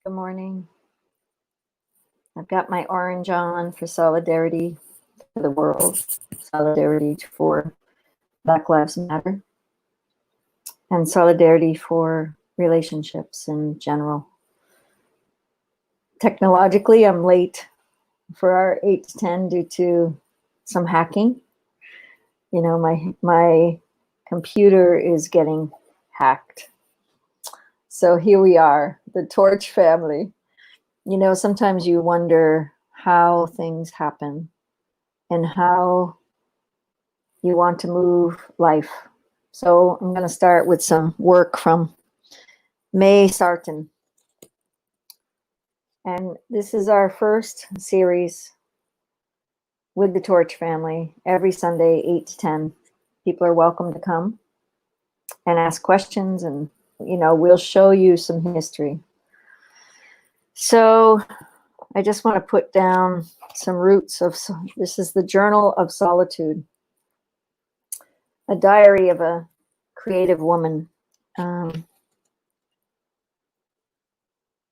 Good morning. I've got my orange on for solidarity for the world, solidarity for Black Lives Matter, and solidarity for relationships in general. Technologically, I'm late for our 8 to 10 due to some hacking. You know, my computer is getting hacked. So here we are, the Torch family. You know, sometimes you wonder how things happen and how you want to move life. So I'm going to start with some work from May Sarton. And this is our first series with the Torch family. Every Sunday, 8 to 10. People are welcome to come and ask questions, and, you know, we'll show you some history. So I just want to put down some roots of, this is the Journal of Solitude, a diary of a creative woman.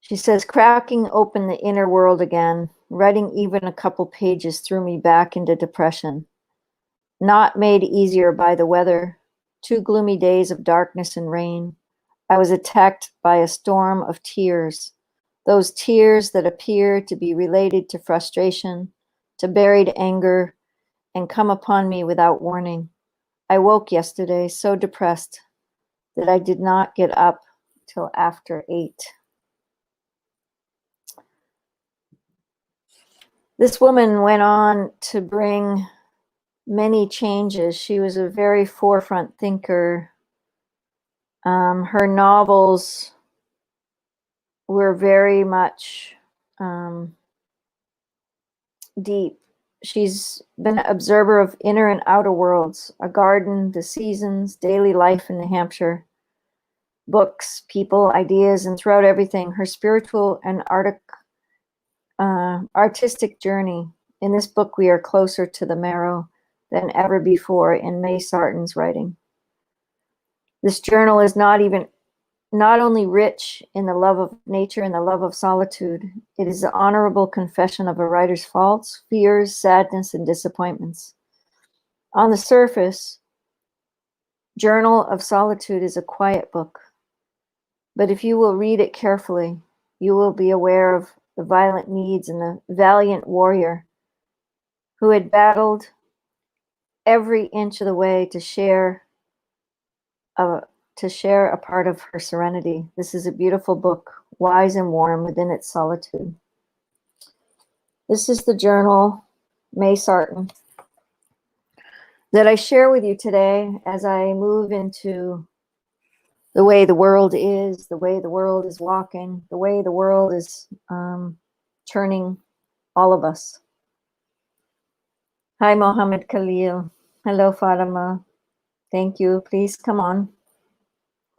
She says, cracking open the inner world again, writing even a couple pages threw me back into depression. Not made easier by the weather, 2 gloomy days of darkness and rain. I was attacked by a storm of tears, those tears that appear to be related to frustration, to buried anger, and come upon me without warning. I woke yesterday so depressed that I did not get up till after 8. This woman went on to bring many changes. She was a very forefront thinker. Her novels were very much deep. She's been an observer of inner and outer worlds, a garden, the seasons, daily life in New Hampshire, books, people, ideas, and throughout everything, her spiritual and artistic journey. In this book, we are closer to the marrow than ever before in May Sarton's writing. This journal is not only rich in the love of nature and the love of solitude, it is the honorable confession of a writer's faults, fears, sadness, and disappointments. On the surface, Journal of Solitude is a quiet book, but if you will read it carefully, you will be aware of the violent needs and the valiant warrior who had battled every inch of the way to share a part of her serenity. This is a beautiful book, wise and warm within its solitude. This is the journal, May Sarton, that I share with you today as I move into the way the world is walking, the way the world is turning all of us. Hi, Mohammed Khalil. Hello, Fatima. Thank you. Please come on.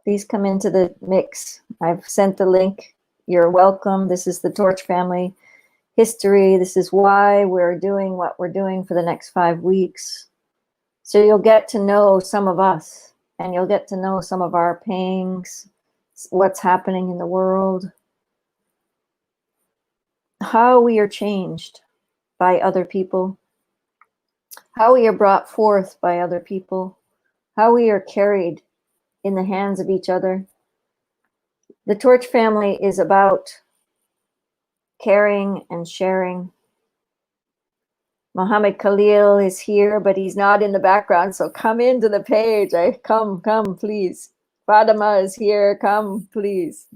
Please come into the mix. I've sent the link. You're welcome. This is the Torch family history. This is why we're doing what we're doing for the next 5 weeks. So you'll get to know some of us, and you'll get to know some of our pangs, what's happening in the world, how we are changed by other people, how we are brought forth by other people, how we are carried in the hands of each other. The Torch family is about caring and sharing. Mohammed Khalil is here, but he's not in the background, so come into the page. Come, please. Fatima is here, come, please.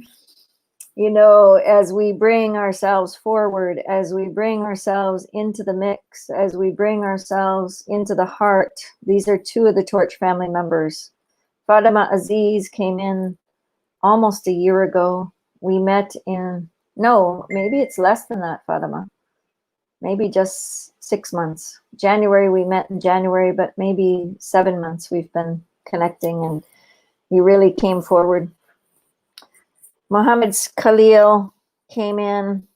You know, as we bring ourselves forward, as we bring ourselves into the mix, as we bring ourselves into the heart, these are 2 of the Torch family members. Fatima Aziz came in almost a year ago. We met maybe it's less than that, Fatima. Maybe just 6 months. January, we met in January, but maybe 7 months we've been connecting, and you really came forward. Mohammed Khalil came in.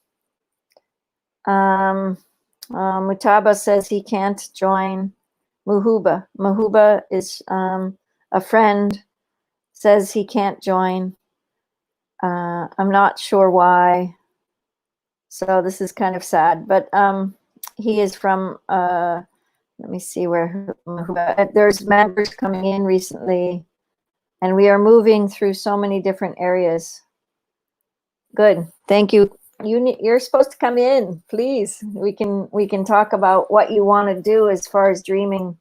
Mutaba says he can't join. Mahuba is a friend, says he can't join. I'm not sure why. So this is kind of sad, but he is from, let me see there's members coming in recently, and we are moving through so many different areas. Good, thank you. You're supposed to come in, please. We can talk about what you want to do as far as dreaming.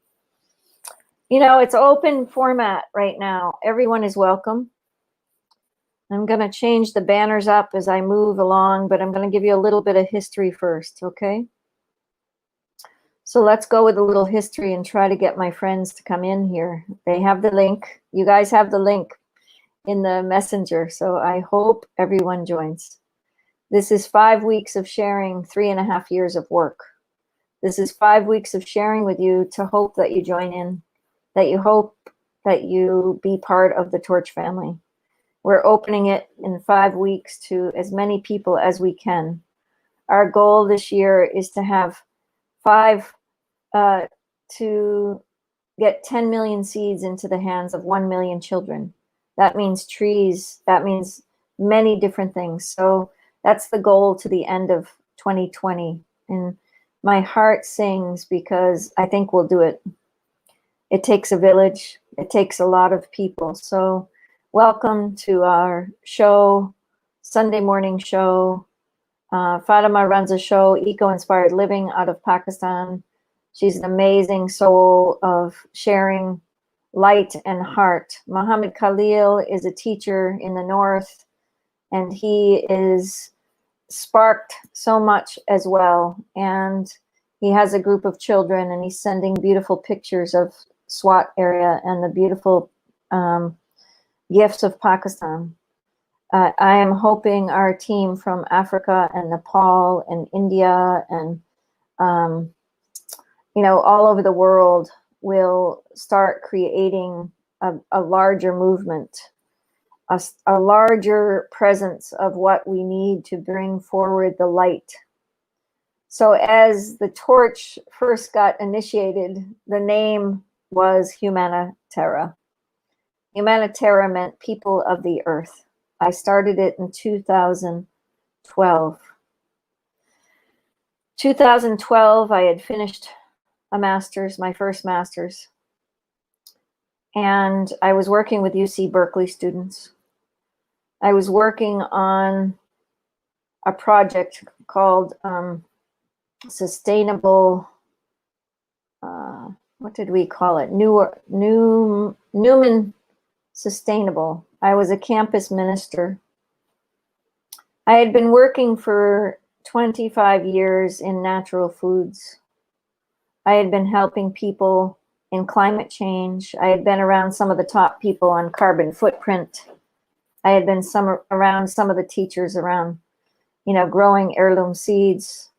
You know, it's open format right now. Everyone is welcome. I'm going to change the banners up as I move along, but I'm going to give you a little bit of history first, okay? So let's go with a little history and try to get my friends to come in here. They have the link. You guys have the link in the messenger, so I hope everyone joins. This is 5 weeks of sharing 3.5 years of work. This is 5 weeks of sharing with you to hope that you join in, that you hope that you be part of the Torch family. We're opening it in 5 weeks to as many people as we can. Our goal this year is to have to get 10 million seeds into the hands of 1 million children. That means trees, that means many different things. So that's the goal to the end of 2020. And my heart sings because I think we'll do it. It takes a village. It takes a lot of people. So welcome to our show, Sunday morning show. Fatima runs a show, Eco-Inspired Living, out of Pakistan. She's an amazing soul of sharing light and heart. Muhammad Khalil is a teacher in the north, and he is sparked so much as well. And he has a group of children, and he's sending beautiful pictures of Swat area and the beautiful gifts of Pakistan. I am hoping our team from Africa and Nepal and India and, you know, all over the world will start creating a larger movement, a larger presence of what we need to bring forward the light. So as the torch first got initiated, the name was Humanitera. Humanitera meant people of the earth. I started it in 2012. 2012, I had finished a master's, my first master's. And I was working with UC Berkeley students. I was working on a project called Sustainable, what did we call it? Newman Sustainable. I was a campus minister. I had been working for 25 years in natural foods. I had been helping people in climate change. I had been around some of the top people on carbon footprint. I had been around some of the teachers around, you know, growing heirloom seeds.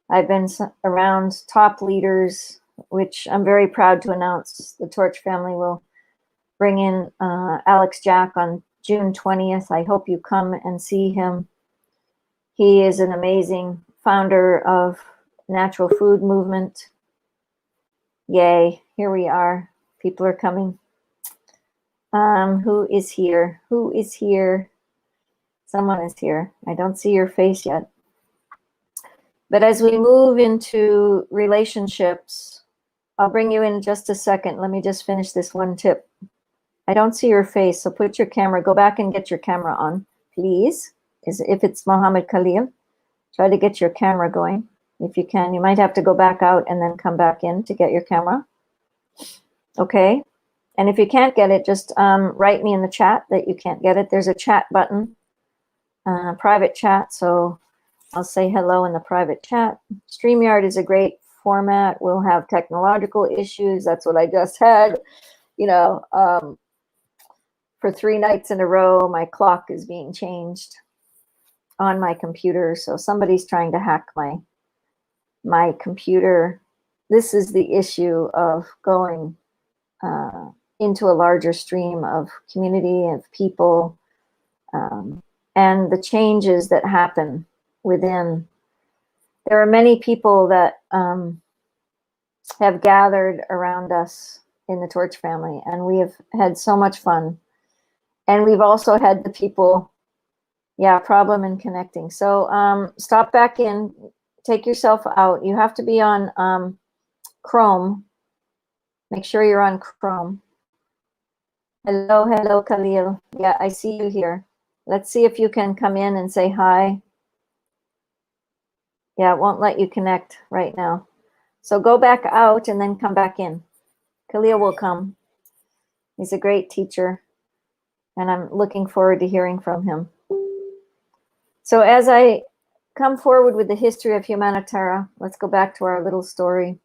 I've been around top leaders, which I'm very proud to announce the Torch family will bring in Alex Jack on June 20th. I hope you come and see him. He is an amazing founder of Natural Food Movement. Yay, here we are. People are coming. Who is here? Who is here? Someone is here. I don't see your face yet. But as we move into relationships, I'll bring you in just a second. Let me just finish this one tip. I don't see your face, so put your camera, go back and get your camera on, please. If it's Muhammad Khalil, try to get your camera going. If you can, you might have to go back out and then come back in to get your camera. Okay. And if you can't get it, just write me in the chat that you can't get it. There's a chat button, private chat. So I'll say hello in the private chat. StreamYard is a great format. We'll have technological issues. That's what I just had. You know, for 3 nights in a row, my clock is being changed on my computer. So somebody's trying to hack my computer. This is the issue of going into a larger stream of community, of people, and the changes that happen within. There are many people that have gathered around us in the Torch family, and we have had so much fun. And we've also had the people Yeah, problem in connecting. So stop back in, take yourself out. You have to be on Chrome. Make sure you're on Chrome. Hello, hello, Khalil. Yeah, I see you here. Let's see if you can come in and say hi. Yeah, it won't let you connect right now. So go back out and then come back in. Khalil will come. He's a great teacher, and I'm looking forward to hearing from him. So as I come forward with the history of Humanitara, let's go back to our little story.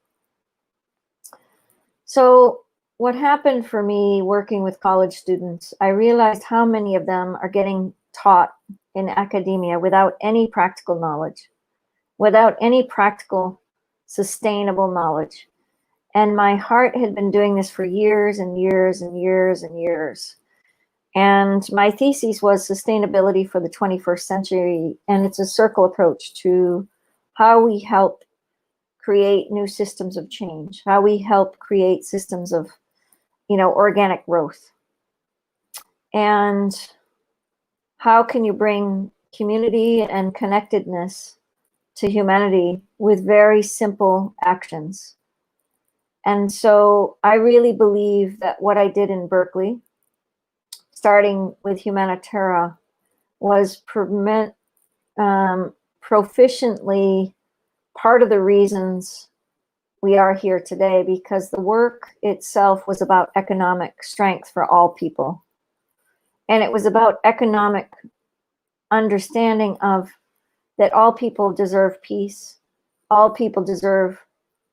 So what happened for me working with college students, I realized how many of them are getting taught in academia without any practical knowledge, without any practical, sustainable knowledge. And my heart had been doing this for years and years and years and years. And my thesis was sustainability for the 21st century. And it's a circle approach to how we help create new systems of change, how we help create systems of, organic growth. And how can you bring community and connectedness to humanity with very simple actions? And so I really believe that what I did in Berkeley, starting with Humanitara, was proficiently part of the reasons we are here today, because the work itself was about economic strength for all people. And it was about economic understanding of that all people deserve peace, all people deserve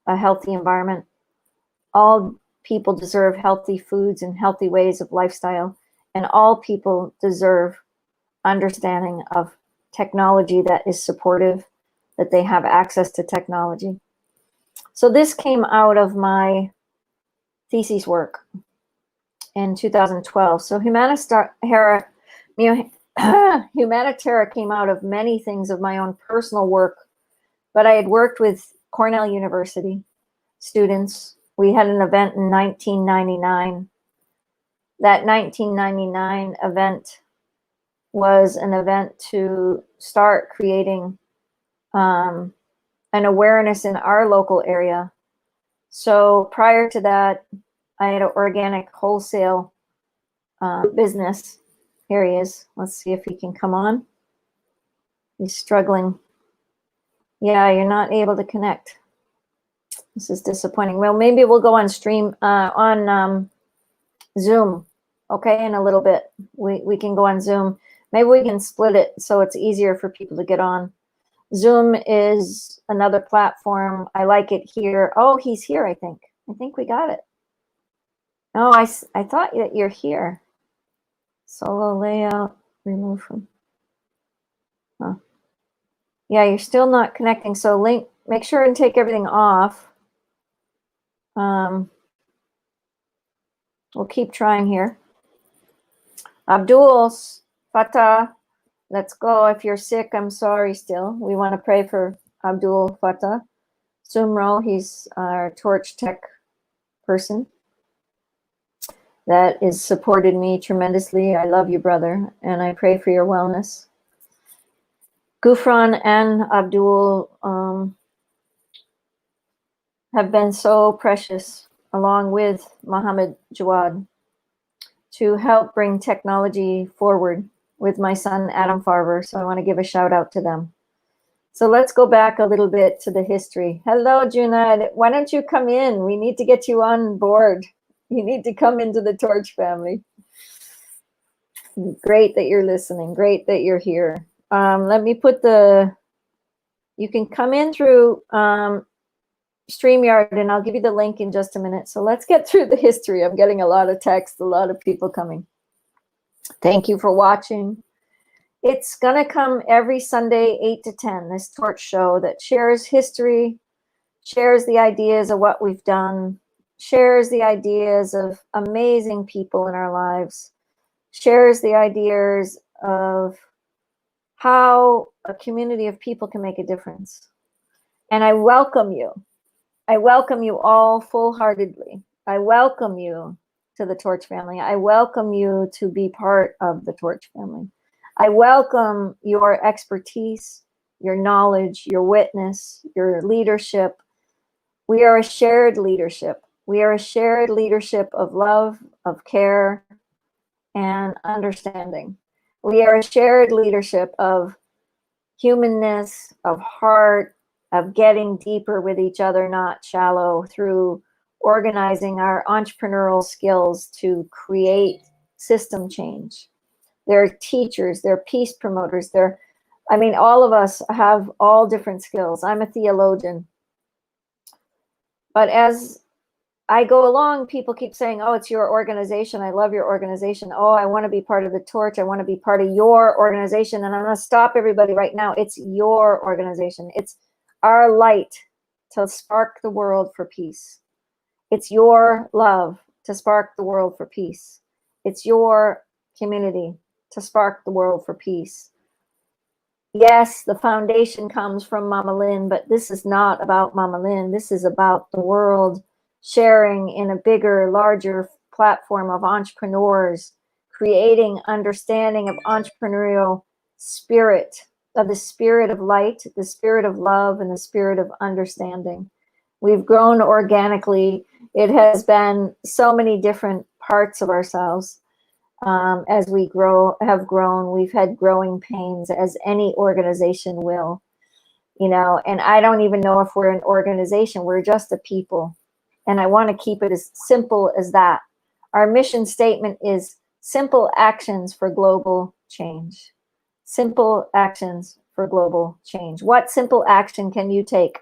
a healthy environment, all people deserve healthy foods and healthy ways of lifestyle, and all people deserve understanding of technology that is supportive, that they have access to technology. So this came out of my thesis work in 2012. So Humanitara came out of many things of my own personal work, but I had worked with Cornell University students. We had an event in 1999. That 1999 event was an event to start creating an awareness in our local area. So prior to that, I had an organic wholesale business. Here he is. Let's see if he can come on. He's struggling. Yeah, you're not able to connect. This is disappointing. Well, maybe we'll go on stream on Zoom. Okay, in a little bit we can go on Zoom. Maybe we can split it so it's easier for people to get on. Zoom is another platform. I like it here. Oh, he's here. I think we got it. Oh, I thought that you're here. Solo layout, remove from. Huh. Yeah, you're still not connecting. So make sure and take everything off. We'll keep trying here. Abdul Fatah, let's go. If you're sick, I'm sorry still. We want to pray for Abdul Fatah. Sumro, he's our torch tech person that has supported me tremendously. I love you, brother, and I pray for your wellness. Gufran and Abdul have been so precious, along with Mohammed Jawad, to help bring technology forward with my son, Adam Farver. So I want to give a shout out to them. So let's go back a little bit to the history. Hello, Junaid. Why don't you come in? We need to get you on board. You need to come into the Torch family. Great that you're listening. Great that you're here. Let me put you can come in through StreamYard, and I'll give you the link in just a minute. So let's get through the history. I'm getting a lot of text, a lot of people coming. Thank you for watching. It's going to come every Sunday, 8 to 10, this Torch show that shares history, shares the ideas of what we've done, shares the ideas of amazing people in our lives, shares the ideas of how a community of people can make a difference. And I welcome you. I welcome you all full-heartedly. I welcome you to the Torch family. I welcome you to be part of the Torch family. I welcome your expertise, your knowledge, your witness, your leadership. We are a shared leadership. We are a shared leadership of love, of care, and understanding. We are a shared leadership of humanness, of heart, of getting deeper with each other, not shallow, through organizing our entrepreneurial skills to create system change. They're teachers, they're peace promoters, all of us have all different skills. I'm a theologian. But as I go along, people keep saying, oh, it's your organization. I love your organization. Oh, I want to be part of the torch. I want to be part of your organization. And I'm going to stop everybody right now. It's your organization. It's our light to spark the world for peace. It's your love to spark the world for peace. It's your community to spark the world for peace. Yes, the foundation comes from Mama Lynn, but this is not about Mama Lynn. This is about the world sharing in a bigger, larger platform of entrepreneurs, creating understanding of entrepreneurial spirit, of the spirit of light, the spirit of love, and the spirit of understanding. We've grown organically. It has been so many different parts of ourselves. As we have grown, we've had growing pains, as any organization will, and I don't even know if we're an organization. We're just a people. And I want to keep it as simple as that. Our mission statement is simple actions for global change. Simple actions for global change. What simple action can you take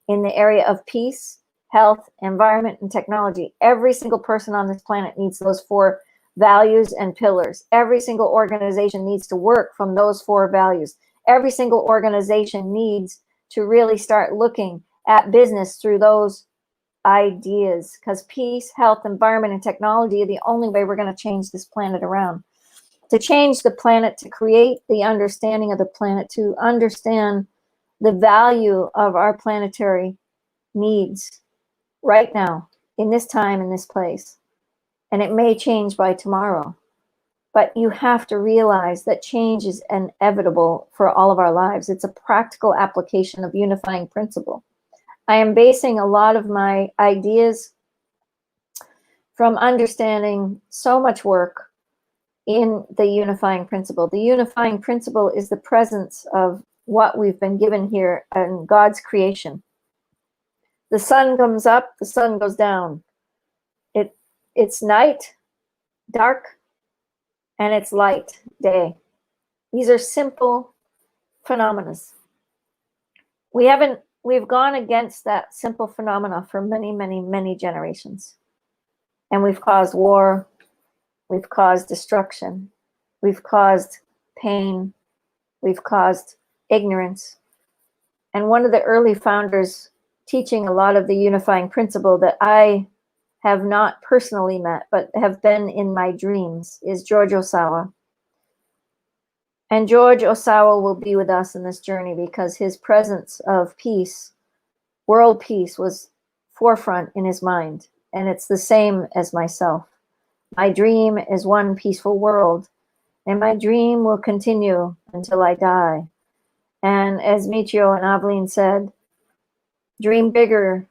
in the area of peace, health, environment, and technology? Every single person on this planet needs those 4 values and pillars. Every single organization needs to work from those 4 values. Every single organization needs to really start looking at business through those ideas, because peace, health, environment, and technology are the only way we're going to change this planet around. To change the planet, to create the understanding of the planet, to understand the value of our planetary needs right now, in this time, in this place. And it may change by tomorrow. But you have to realize that change is inevitable for all of our lives. It's a practical application of unifying principle. I am basing a lot of my ideas from understanding so much work in the unifying principle. The unifying principle is the presence of what we've been given here in God's creation. The sun comes up, the sun goes down. It's night, dark, and it's light, day. These are simple phenomena. We've gone against that simple phenomena for many, many, many generations. And we've caused war, we've caused destruction, we've caused pain, we've caused ignorance. And one of the early founders teaching a lot of the unifying principle that I have not personally met, but have been in my dreams, is George Osawa. And George Osawa will be with us in this journey because his presence of peace, world peace, was forefront in his mind. And it's the same as myself. My dream is one peaceful world, and my dream will continue until I die. And as Michio and Aveline said, dream bigger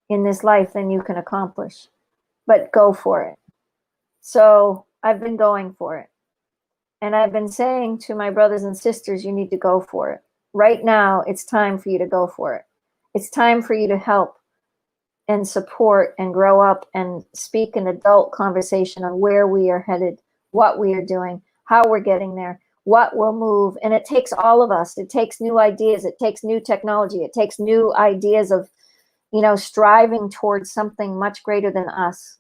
in this life than you can accomplish, but go for it. So I've been going for it. And I've been saying to my brothers and sisters, you need to go for it. Right now, it's time for you to go for it. It's time for you to help and support and grow up and speak an adult conversation on where we are headed, what we are doing, how we're getting there, what will move. And it takes all of us. It takes new ideas. It takes new technology. It takes new ideas of, striving towards something much greater than us.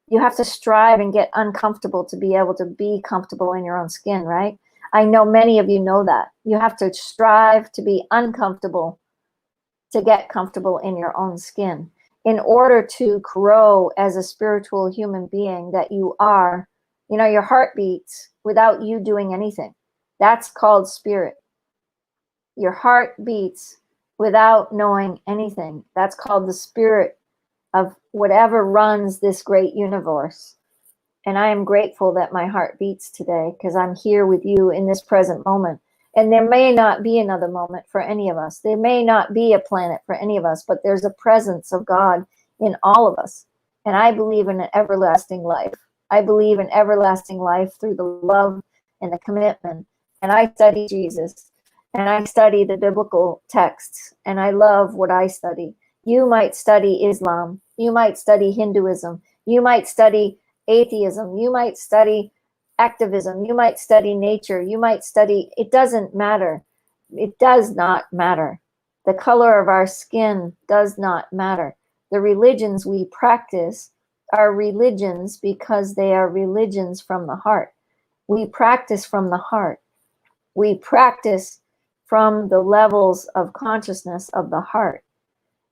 You have to strive and get uncomfortable to be able to be comfortable in your own skin, right? I know many of you know that. You have to strive to be uncomfortable to get comfortable in your own skin in order to grow as a spiritual human being that you are. Your heart beats without you doing anything. That's called spirit. Your heart beats without knowing anything. That's called the spirit of whatever runs this great universe. And I am grateful that my heart beats today because I'm here with you in this present moment. And there may not be another moment for any of us. There may not be a planet for any of us, but there's a presence of God in all of us. And I believe in an everlasting life. I believe in everlasting life through the love and the commitment. And I study Jesus, and I study the biblical texts, and I love what I study. You might study Islam. You might study Hinduism. You might study atheism. You might study activism. You might study nature. You might study, it doesn't matter. It does not matter. The color of our skin does not matter. The religions we practice are religions because they are religions from the heart. We practice from the heart. We practice from the levels of consciousness of the heart.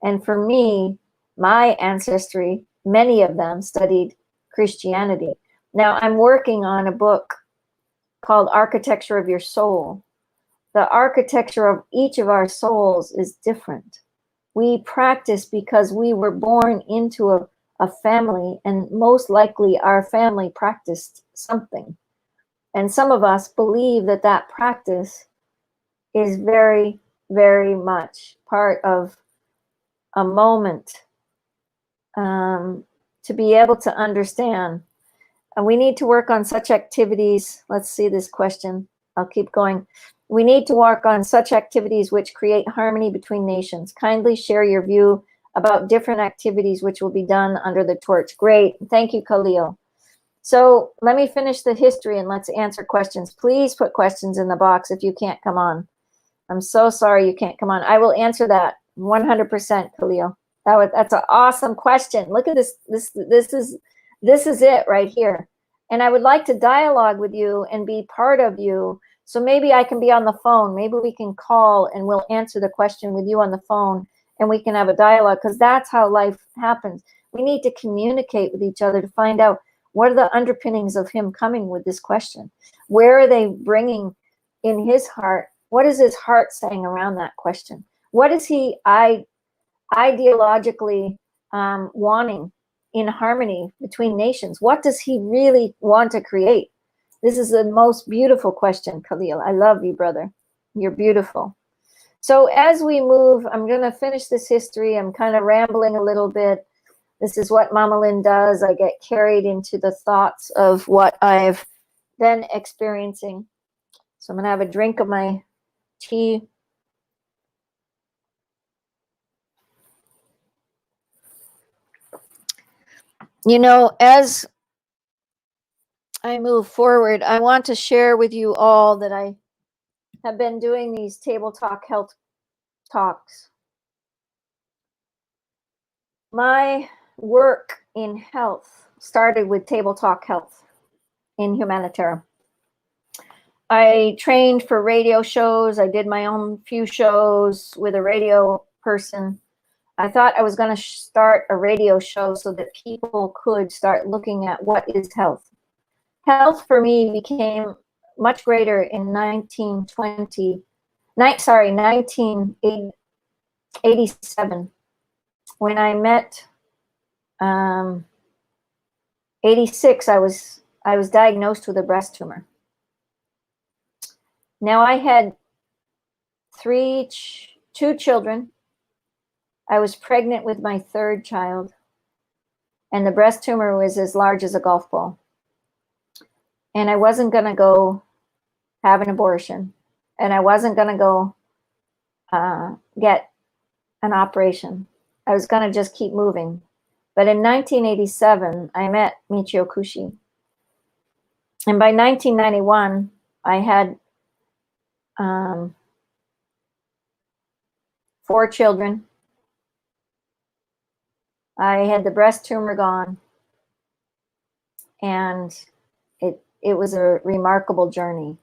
And for me, my ancestry, many of them studied Christianity. Now I'm working on a book called Architecture of Your Soul. The architecture of each of our souls is different. We practice because we were born into a family, and most likely our family practiced something. And some of us believe that that practice is very, very much part of a moment to be able to understand. And we need to work on such activities. Let's see this question. I'll keep going. We need to work on such activities which create harmony between nations. Kindly share your view about different activities which will be done under the torch. Great. Thank you, Khalil. So let me finish the history and let's answer questions. Please put questions in the box if you can't come on. I'm so sorry you can't come on. I will answer that 100%, Khalil. That's an awesome question. Look at this. This is it right here. And I would like to dialogue with you and be part of you. So maybe I can be on the phone. Maybe we can call and we'll answer the question with you on the phone and we can have a dialogue, because that's how life happens. We need to communicate with each other to find out what are the underpinnings of him coming with this question. Where are they bringing in his heart? What is his heart saying around that question? What is he ideologically wanting in harmony between nations? What does he really want to create? This is the most beautiful question, Khalil. I love you, brother. You're beautiful. So as we move, I'm going to finish this history. I'm kind of rambling a little bit. This is what Mama Lynn does. I get carried into the thoughts of what I've been experiencing. So I'm going to have a drink of my tea. You know, as I move forward, I want to share with you all that I have been doing these Table Talk Health talks. My work in health started with Table Talk Health in Humanitarian. I trained for radio shows. I did my own few shows with a radio person. I thought I was going to start a radio show so that people could start looking at what is health. Health for me became much greater in 1987 when I met 86. I was diagnosed with a breast tumor. Now I had two children. I was pregnant with my third child, and the breast tumor was as large as a golf ball. And I wasn't going to go have an abortion, and I wasn't going to go get an operation. I was going to just keep moving. But in 1987, I met Michio Kushi. And by 1991, I had 4 children. I had the breast tumor gone. And it was a remarkable journey.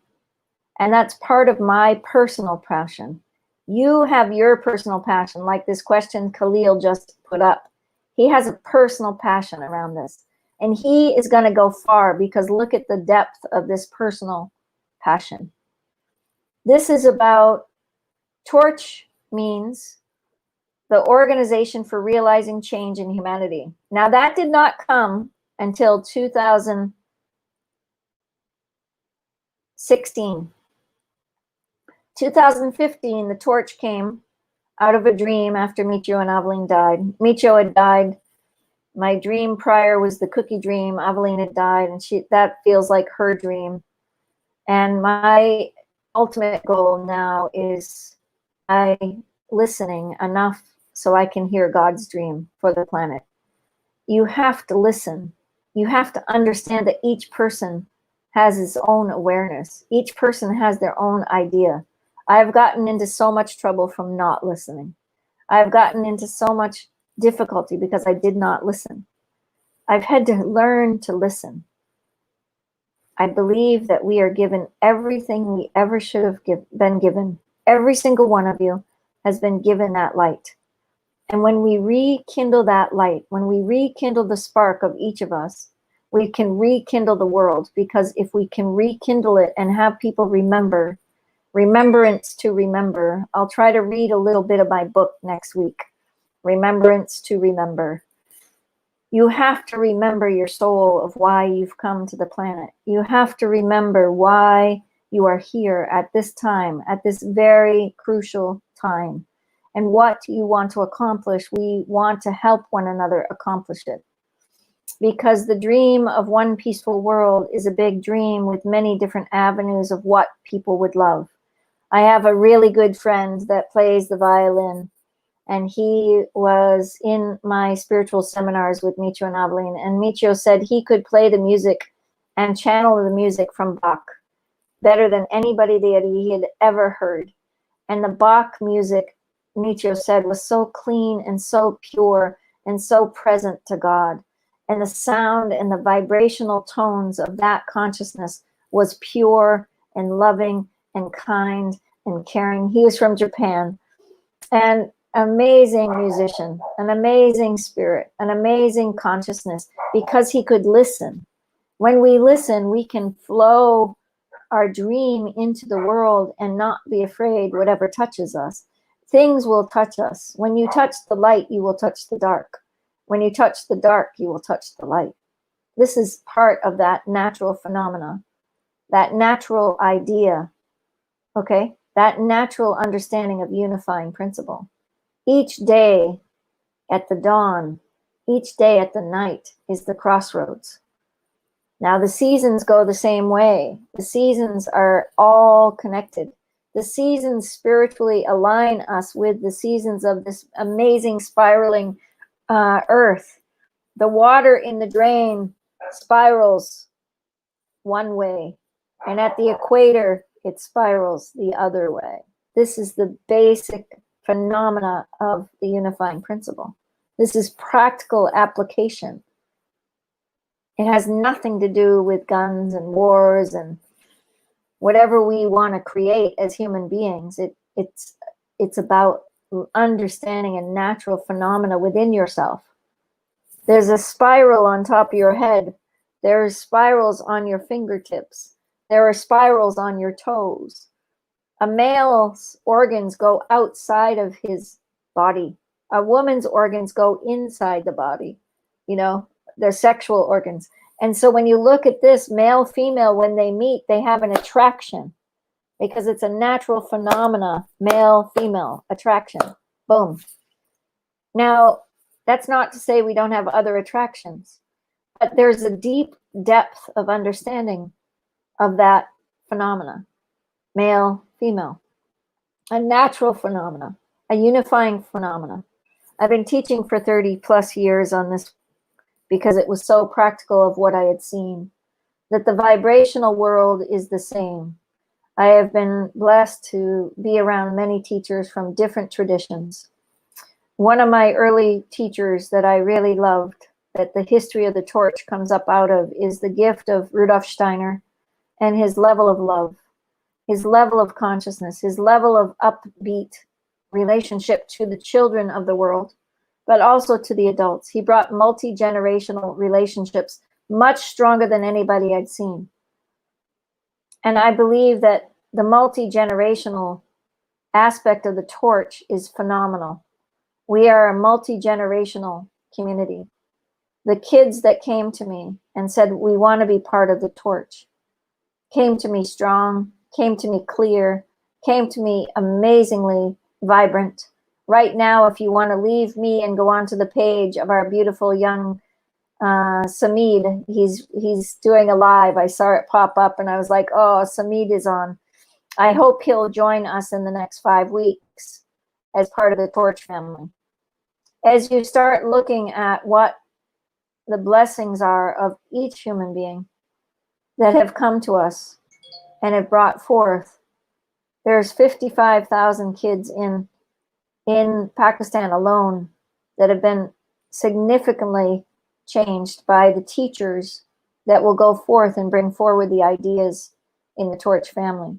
And that's part of my personal passion. You have your personal passion, like this question Khalil just put up. He has a personal passion around this. And he is going to go far, because look at the depth of this personal passion. This is about, Torch means the Organization for Realizing Change in Humanity. Now that did not come until 2000. 16. 2015, the torch came out of a dream after Michio and Aveline died. Michio had died. My dream prior was the cookie dream. Aveline had died, and that feels like her dream. And my ultimate goal now is listening enough so I can hear God's dream for the planet. You have to listen. You have to understand that each person has his own awareness. Each person has their own idea. I've gotten into so much trouble from not listening. I've gotten into so much difficulty because I did not listen. I've had to learn to listen. I believe that we are given everything we ever should have been given. Every single one of you has been given that light. And when we rekindle that light, when we rekindle the spark of each of us, we can rekindle the world. Because if we can rekindle it and have people remember, remembrance to remember. I'll try to read a little bit of my book next week. Remembrance to remember. You have to remember your soul of why you've come to the planet. You have to remember why you are here at this time, at this very crucial time, and what you want to accomplish. We want to help one another accomplish it. Because the dream of one peaceful world is a big dream with many different avenues of what people would love. I have a really good friend that plays the violin, and he was in my spiritual seminars with Michio and Aveline, and Michio said he could play the music and channel the music from Bach better than anybody that he had ever heard. And the Bach music, Michio said, was so clean and so pure and so present to God. And the sound and the vibrational tones of that consciousness was pure and loving and kind and caring. He was from Japan. And amazing musician, an amazing spirit, an amazing consciousness, because he could listen. When we listen, we can flow our dream into the world and not be afraid whatever touches us. Things will touch us. When you touch the light, you will touch the dark. When you touch the dark, you will touch the light. This is part of that natural phenomena, that natural idea, okay? That natural understanding of unifying principle. Each day at the dawn, each day at the night is the crossroads. Now the seasons go the same way. The seasons are all connected. The seasons spiritually align us with the seasons of this amazing spiraling earth. The water in the drain spirals one way, and at the equator, it spirals the other way. This is the basic phenomena of the unifying principle. This is practical application. It has nothing to do with guns and wars and whatever we want to create as human beings. It's about understanding a natural phenomena within yourself. There's a spiral on top of your head. There's spirals on your fingertips. There are spirals on your toes. A male's organs go outside of his body. A woman's organs go inside the body. You know, their sexual organs. And so when you look at this, male, female, when they meet, they have an attraction because it's a natural phenomena, male, female attraction. Boom. Now, that's not to say we don't have other attractions, but there's a deep depth of understanding of that phenomena, male, female, a natural phenomena, a unifying phenomena. I've been teaching for 30 plus years on this because it was so practical of what I had seen, that the vibrational world is the same. I have been blessed to be around many teachers from different traditions. One of my early teachers that I really loved, that the history of the torch comes up out of, is the gift of Rudolf Steiner and his level of love, his level of consciousness, his level of upbeat relationship to the children of the world, but also to the adults. He brought multi-generational relationships much stronger than anybody I'd seen. And I believe that the multi-generational aspect of the torch is phenomenal. We are a multi-generational community. The kids that came to me and said, we want to be part of the torch. came to me strong, came to me clear, came to me amazingly vibrant. Right now, if you want to leave me and go onto the page of our beautiful young Samid, he's doing a live. I saw it pop up and I was like, oh, Samid is on. I hope he'll join us in the next 5 weeks as part of the Torch family. As you start looking at what the blessings are of each human being that have come to us and have brought forth, there's 55,000 kids in Pakistan alone that have been significantly changed by the teachers that will go forth and bring forward the ideas in the Torch family.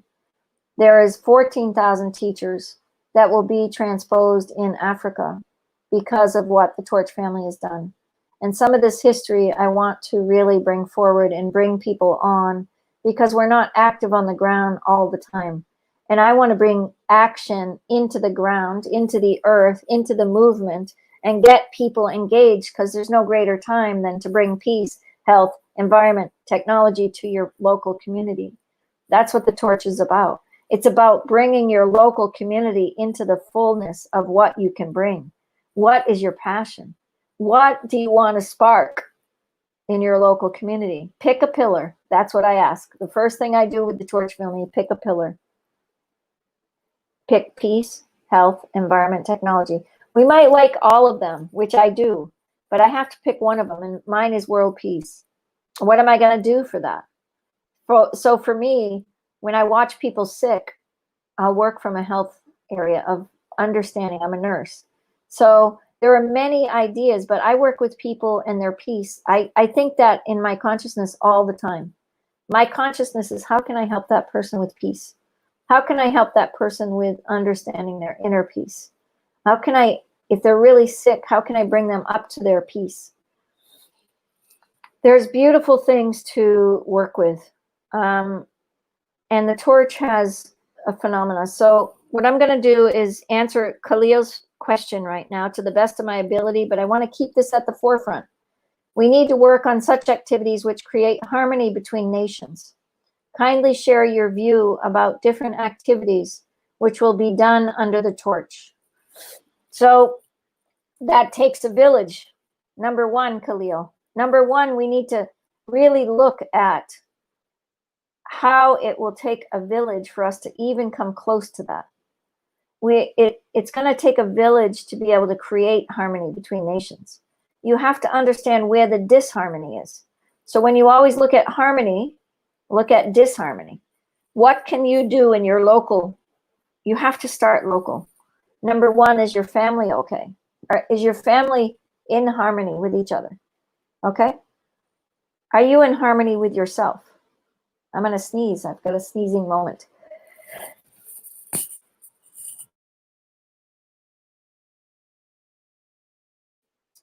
There is 14,000 teachers that will be transposed in Africa because of what the Torch family has done. And some of this history I want to really bring forward and bring people on, because we're not active on the ground all the time. And I want to bring action into the ground, into the earth, into the movement, and get people engaged, because there's no greater time than to bring peace, health, environment, technology to your local community. That's what the Torch is about. It's about bringing your local community into the fullness of what you can bring. What is your passion? What do you want to spark in your local community? Pick a pillar. That's what I ask. The first thing I do with the Torch family, pick a pillar. Pick peace, health, environment, technology. We might like all of them, which I do, but I have to pick one of them, and mine is world peace. What am I going to do for that? So for me, when I watch people sick, I'll work from a health area of understanding. I'm a nurse. So there are many ideas, but I work with people and their peace. I think that in my consciousness all the time. My consciousness is, how can I help that person with peace? How can I help that person with understanding their inner peace? How can I, if they're really sick, how can I bring them up to their peace? There's beautiful things to work with. And the Torch has a phenomena. So what I'm going to do is answer Khalil's question right now to the best of my ability, but I want to keep this at the forefront. We need to work on such activities which create harmony between nations. Kindly share your view about different activities which will be done under the Torch. So that takes a village. Number one, Khalil. Number one, we need to really look at how it will take a village for us to even come close to that. It's going to take a village to be able to create harmony between nations. You have to understand where the disharmony is. So when you always look at harmony, look at disharmony. What can you do in your local? You have to start local. Number one, is your family okay? Or is your family in harmony with each other? Okay? Are you in harmony with yourself? I'm going to sneeze. I've got a sneezing moment.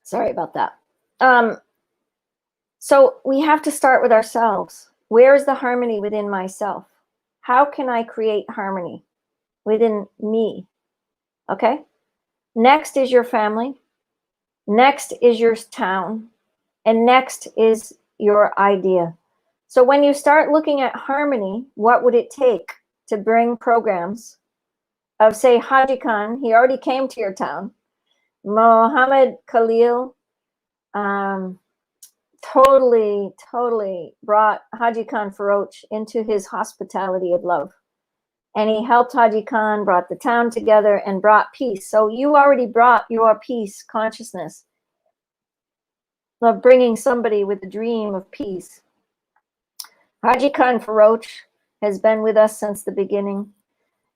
Sorry about that. So we have to start with ourselves. Where is the harmony within myself? How can I create harmony within me? Okay? Next is your family. Next is your town. And next is your idea. So when you start looking at harmony, what would it take to bring programs of, say, Haji Khan? He already came to your town. Mohammed Khalil totally brought Haji Khan Faroch into his hospitality of love. And he helped Haji Khan, brought the town together and brought peace. So you already brought your peace consciousness of bringing somebody with a dream of peace. Haji Khan Faroch has been with us since the beginning.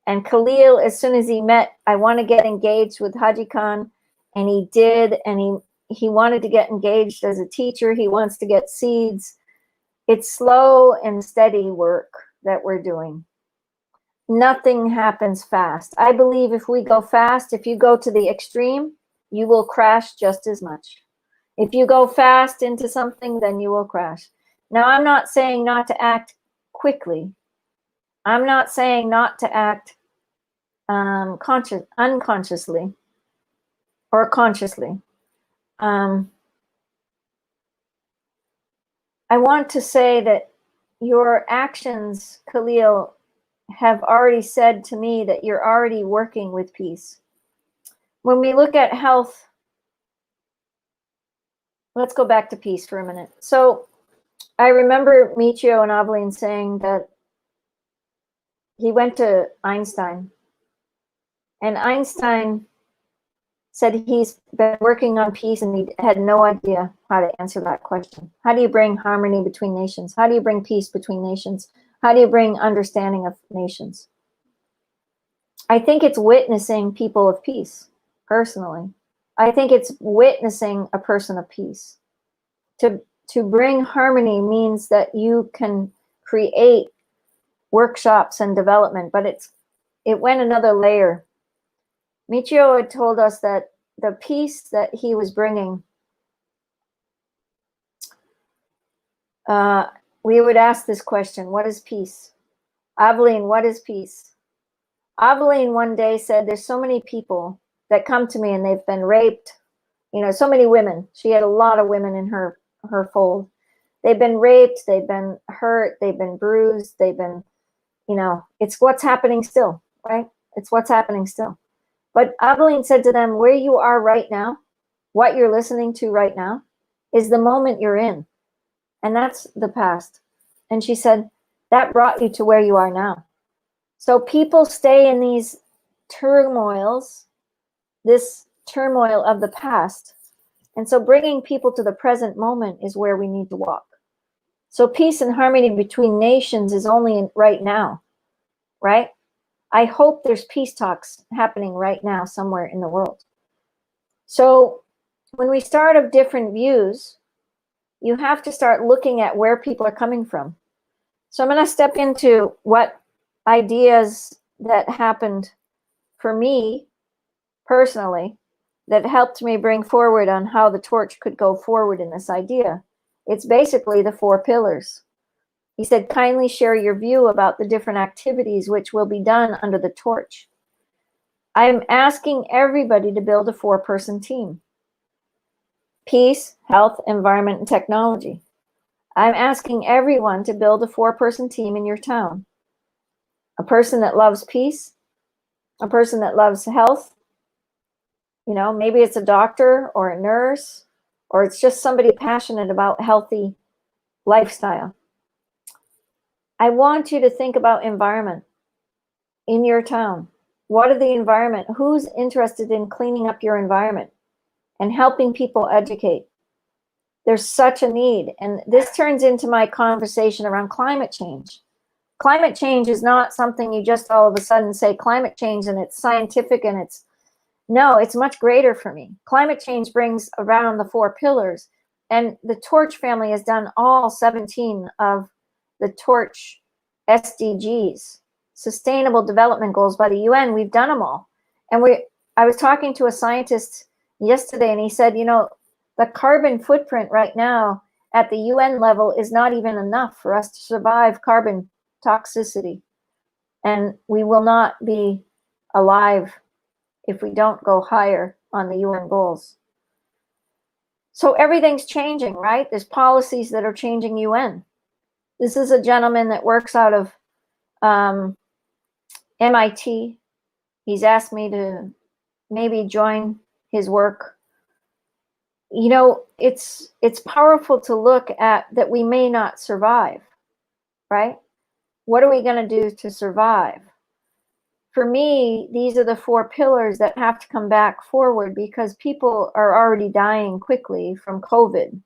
And Khalil, as soon as he met, I want to get engaged with Haji Khan. And he did, and he wanted to get engaged as a teacher. He wants to get seeds. It's slow and steady work that we're doing. Nothing happens fast. I believe if we go fast, if you go to the extreme, you will crash just as much. If you go fast into something, then you will crash. Now, I'm not saying not to act quickly. I'm not saying not to act unconsciously or consciously. I want to say that your actions, Khalil, have already said to me that you're already working with peace. When we look at health, let's go back to peace for a minute. So I remember Michio and Aveline saying that he went to Einstein, and Einstein said he's been working on peace and he had no idea how to answer that question. How do you bring harmony between nations? How do you bring peace between nations? How do you bring understanding of nations? I think it's witnessing people of peace, personally. I think it's witnessing a person of peace. To bring harmony means that you can create workshops and development, but it went another layer. Michio had told us that the peace that he was bringing, we would ask this question: what is peace? Aveline, what is peace? Aveline one day said, there's so many people that come to me and they've been raped. You know, so many women. She had a lot of women in her fold. They've been raped, they've been hurt, they've been bruised, they've been, you know, it's what's happening still, right? It's what's happening still. But Aveline said to them, where you are right now, what you're listening to right now, is the moment you're in. And that's the past. And she said, that brought you to where you are now. So people stay in these turmoils, this turmoil of the past. And so bringing people to the present moment is where we need to walk. So peace and harmony between nations is only right now, right? I hope there's peace talks happening right now somewhere in the world. So when we start of different views, you have to start looking at where people are coming from. So I'm going to step into what ideas that happened for me personally that helped me bring forward on how the torch could go forward in this idea. It's basically the 4 pillars. He said, kindly share your view about the different activities which will be done under the torch. I'm asking everybody to build a 4-person team. Peace, health, environment, and technology. I'm asking everyone to build a 4-person team in your town. A person that loves peace, a person that loves health, you know, maybe it's a doctor or a nurse, or it's just somebody passionate about healthy lifestyle. I want you to think about environment in your town. What are the environment? Who's interested in cleaning up your environment and helping people educate? There's such a need. And this turns into my conversation around climate change. Climate change is not something you just all of a sudden say climate change and it's scientific and it's, no, it's much greater for me. Climate change brings around the 4 pillars, and the Torch family has done all 17 of the Torch SDGs, Sustainable Development Goals by the UN. We've done them all. And I was talking to a scientist yesterday and he said, you know, the carbon footprint right now at the UN level is not even enough for us to survive carbon toxicity. And we will not be alive if we don't go higher on the UN goals. So everything's changing, right? There's policies that are changing UN. This is a gentleman that works out of MIT. He's asked me to maybe join his work. You know, it's powerful to look at that we may not survive, right? What are we going to do to survive? For me, these are the 4 pillars that have to come back forward because people are already dying quickly from COVID.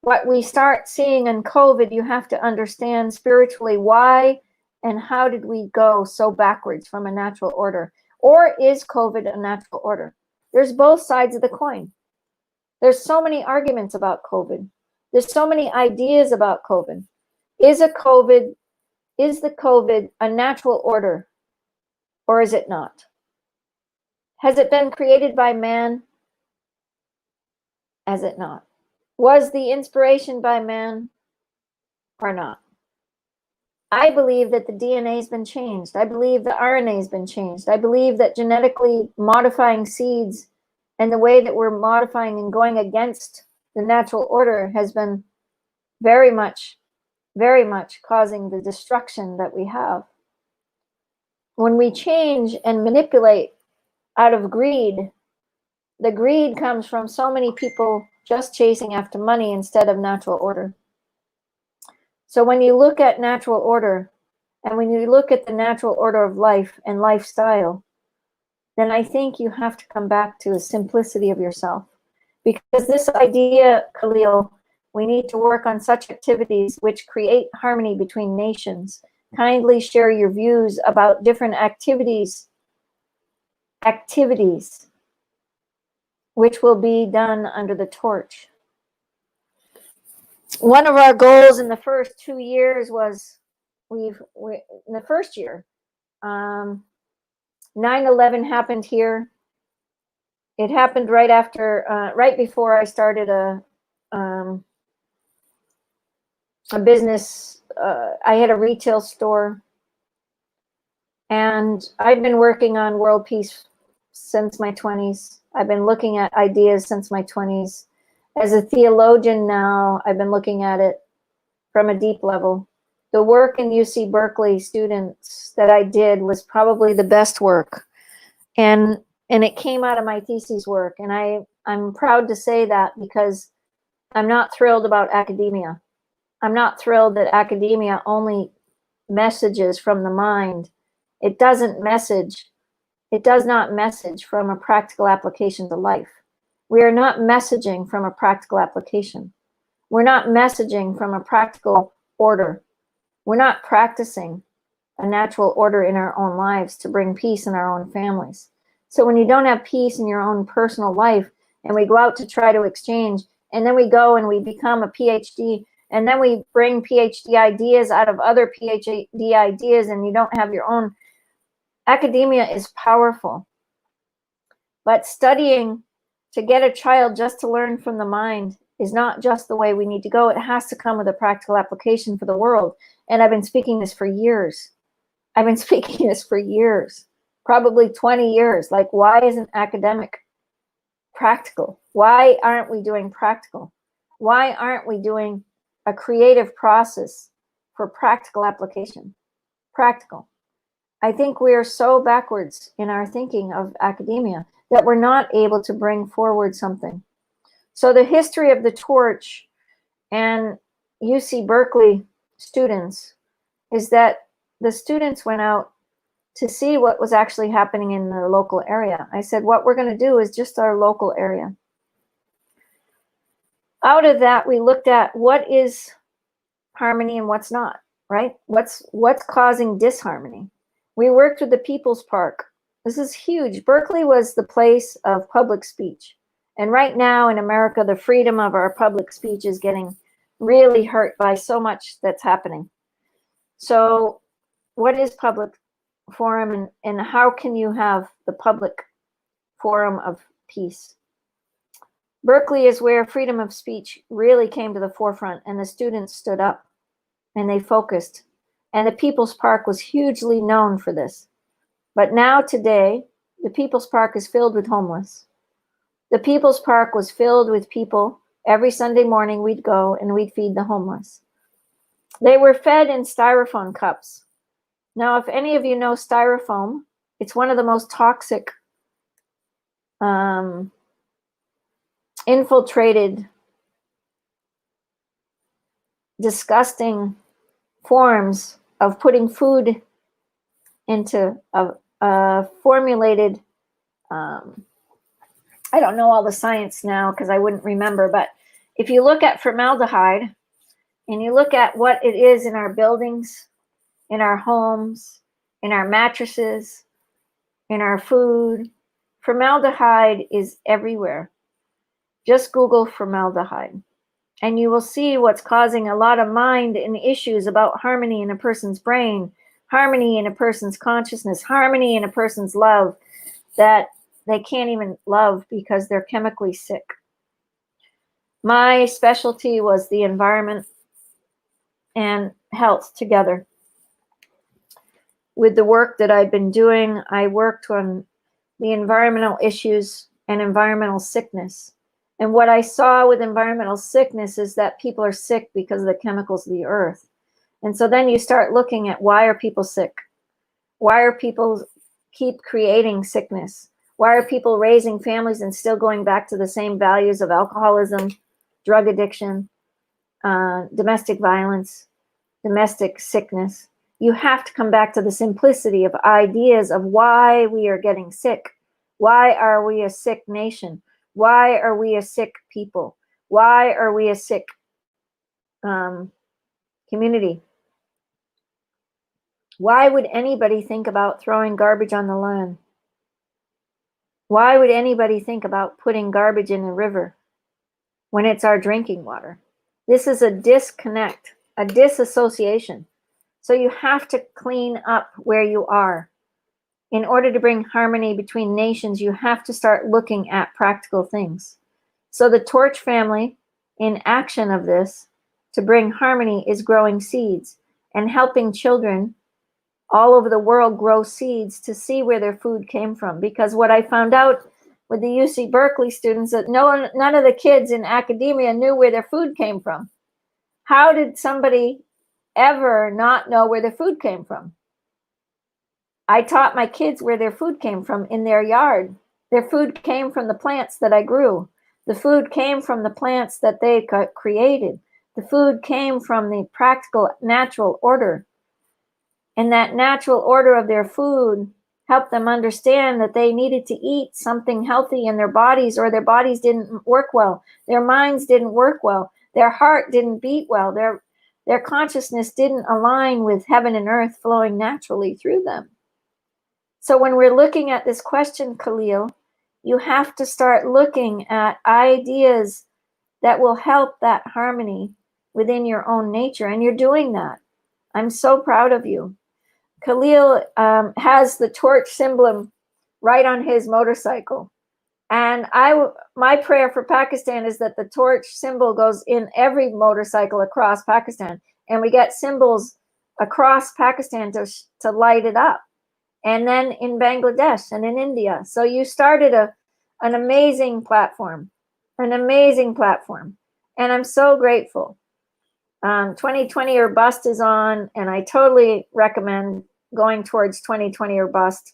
What we start seeing in COVID, you have to understand spiritually why and how did we go so backwards from a natural order? Or is COVID a natural order? There's both sides of the coin. There's so many arguments about COVID. There's so many ideas about COVID. Is the COVID a natural order? Or is it not? Has it been created by man? Has it not? Was the inspiration by man or not? I believe that the DNA has been changed. I believe the RNA has been changed. I believe that genetically modifying seeds and the way that we're modifying and going against the natural order has been very much very much causing the destruction that we have. When we change and manipulate out of greed, the greed comes from so many people just chasing after money instead of natural order. So when you look at natural order, and when you look at the natural order of life and lifestyle, then I think you have to come back to a simplicity of yourself. Because this idea, Khalil, we need to work on such activities which create harmony between nations. Kindly share your views about different activities which will be done under the torch. One of our goals in the first 2 years was, in the first year, 9/11 happened here. It happened right after, right before I started a business. I had a retail store, and I've been working on world peace since my 20s. I've been looking at ideas since my 20s. As a theologian now, I've been looking at it from a deep level. The work in UC Berkeley students that I did was probably the best work. And it came out of my thesis work. And I'm proud to say that, because I'm not thrilled about academia. I'm not thrilled that academia only messages from the mind. It does not message from a practical application to life. We are not messaging from a practical application. We're not messaging from a practical order. We're not practicing a natural order in our own lives to bring peace in our own families. So when you don't have peace in your own personal life, and we go out to try to exchange, and then we go and we become a PhD, and then we bring PhD ideas out of other PhD ideas, and you don't have your own. Academia is powerful, but studying to get a child just to learn from the mind is not just the way we need to go. It has to come with a practical application for the world. And I've been speaking this for years. Probably 20 years. Like, why isn't academic practical? Why aren't we doing practical? Why aren't we doing a creative process for practical application? Practical. I think we are so backwards in our thinking of academia that we're not able to bring forward something. So the history of the torch and UC Berkeley students is that the students went out to see what was actually happening in the local area. I said, what we're going to do is just our local area. Out of that, we looked at what is harmony and what's not, right? What's causing disharmony? We worked with the People's Park. This is huge. Berkeley was the place of public speech. And right now in America, the freedom of our public speech is getting really hurt by so much that's happening. So what is public forum, and how can you have the public forum of peace? Berkeley is where freedom of speech really came to the forefront, and the students stood up and they focused. And the People's Park was hugely known for this. But now today, the People's Park is filled with homeless. The People's Park was filled with people. Every Sunday morning we'd go and we'd feed the homeless. They were fed in styrofoam cups. Now, if any of you know styrofoam, it's one of the most toxic, infiltrated, disgusting forms of putting food into a formulated, I don't know all the science now because I wouldn't remember, but if you look at formaldehyde and you look at what it is in our buildings, in our homes, in our mattresses, in our food, formaldehyde is everywhere. Just Google formaldehyde and you will see what's causing a lot of mind and issues about harmony in a person's brain, harmony in a person's consciousness, harmony in a person's love, that they can't even love because they're chemically sick. My specialty was the environment and health together. With the work that I've been doing, I worked on the environmental issues and environmental sickness. And what I saw with environmental sickness is that people are sick because of the chemicals of the earth. And so then you start looking at, why are people sick? Why are people keep creating sickness? Why are people raising families and still going back to the same values of alcoholism, drug addiction, domestic violence, domestic sickness? You have to come back to the simplicity of ideas of why we are getting sick. Why are we a sick nation? Why are we a sick people? Why are we a sick community? Why would anybody think about throwing garbage on the lawn? Why would anybody think about putting garbage in a river when it's our drinking water? This is a disconnect, a disassociation. So you have to clean up where you are. In order to bring harmony between nations, you have to start looking at practical things. So the Torch family, in action of this, to bring harmony, is growing seeds and helping children all over the world grow seeds to see where their food came from. Because what I found out with the UC Berkeley students, that none of the kids in academia knew where their food came from. How did somebody ever not know where their food came from? I taught my kids where their food came from in their yard. Their food came from the plants that I grew. The food came from the plants that they created. The food came from the practical, natural order. And that natural order of their food helped them understand that they needed to eat something healthy in their bodies, or their bodies didn't work well. Their minds didn't work well. Their heart didn't beat well. Their consciousness didn't align with heaven and earth flowing naturally through them. So when we're looking at this question, Khalil, you have to start looking at ideas that will help that harmony within your own nature. And you're doing that. I'm so proud of you. Khalil has the torch symbol right on his motorcycle. And my prayer for Pakistan is that the torch symbol goes in every motorcycle across Pakistan. And we get symbols across Pakistan to light it up. And then in Bangladesh and in India. So you started an amazing platform, And I'm so grateful. 2020 or bust is on, and I totally recommend going towards 2020 or bust.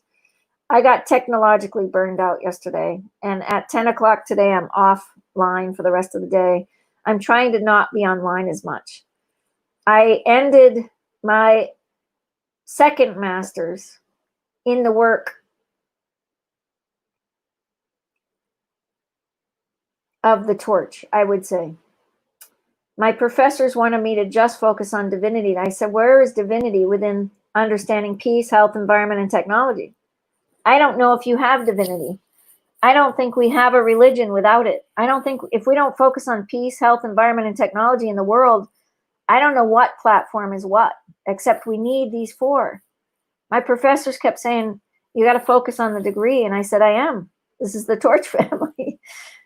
I got technologically burned out yesterday, and at 10 o'clock today, I'm offline for the rest of the day. I'm trying to not be online as much. I ended my second master's in the work of the torch, I would say. My professors wanted me to just focus on divinity. And I said, where is divinity within understanding peace, health, environment, and technology? I don't know if you have divinity. I don't think we have a religion without it. I don't think if we don't focus on peace, health, environment, and technology in the world, I don't know what platform is what, except we need these four. My professors kept saying, you got to focus on the degree. And I said, I am. This is the Torch family.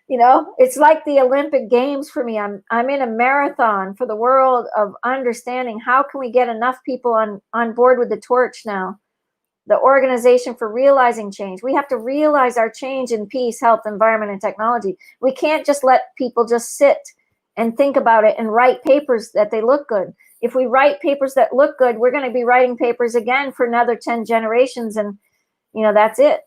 You know, it's like the Olympic Games for me. I'm in a marathon for the world of understanding how can we get enough people on board with the torch now. The organization for realizing change. We have to realize our change in peace, health, environment, and technology. We can't just let people just sit and think about it and write papers that they look good. If we write papers that look good, we're going to be writing papers again for another 10 generations. And, you know, that's it.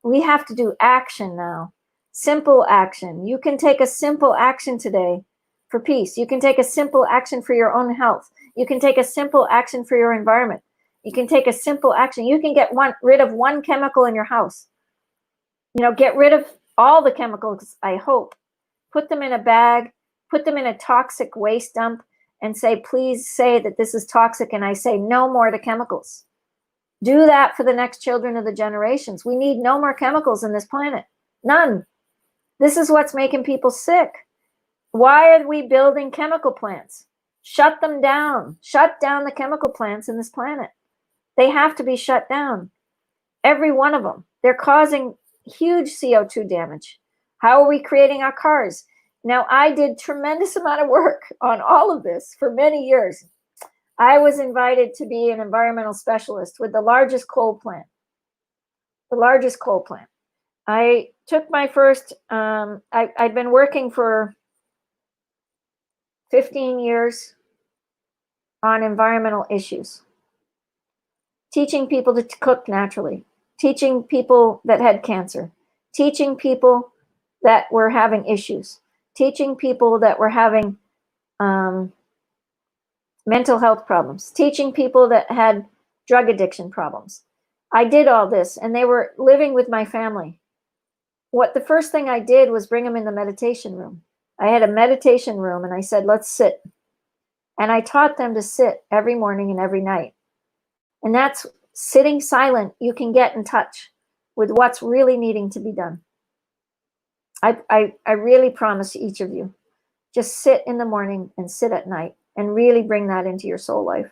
We have to do action now. Simple action. You can take a simple action today for peace. You can take a simple action for your own health. You can take a simple action for your environment. You can take a simple action. You can get rid of one chemical in your house. You know, get rid of all the chemicals, I hope. Put them in a bag, put them in a toxic waste dump, and say, please say that this is toxic, and I say no more to chemicals. Do that for the next children of the generations. We need no more chemicals in this planet. None. This is what's making people sick. Why are we building chemical plants? Shut them down. Shut down the chemical plants in this planet. They have to be shut down. Every one of them. They're causing huge CO2 damage. How are we creating our cars? Now, I did tremendous amount of work on all of this for many years. I was invited to be an environmental specialist with the largest coal plant. The largest coal plant. I took my first, I'd been working for 15 years on environmental issues, teaching people to cook naturally, teaching people that had cancer, teaching people that were having issues, teaching people that were having mental health problems, teaching people that had drug addiction problems. I did all this, and they were living with my family. The first thing I did was bring them in the meditation room. I had a meditation room, and I said, let's sit. And I taught them to sit every morning and every night. And that's sitting silent. You can get in touch with what's really needing to be done. I really promise each of you, just sit in the morning and sit at night and really bring that into your soul life.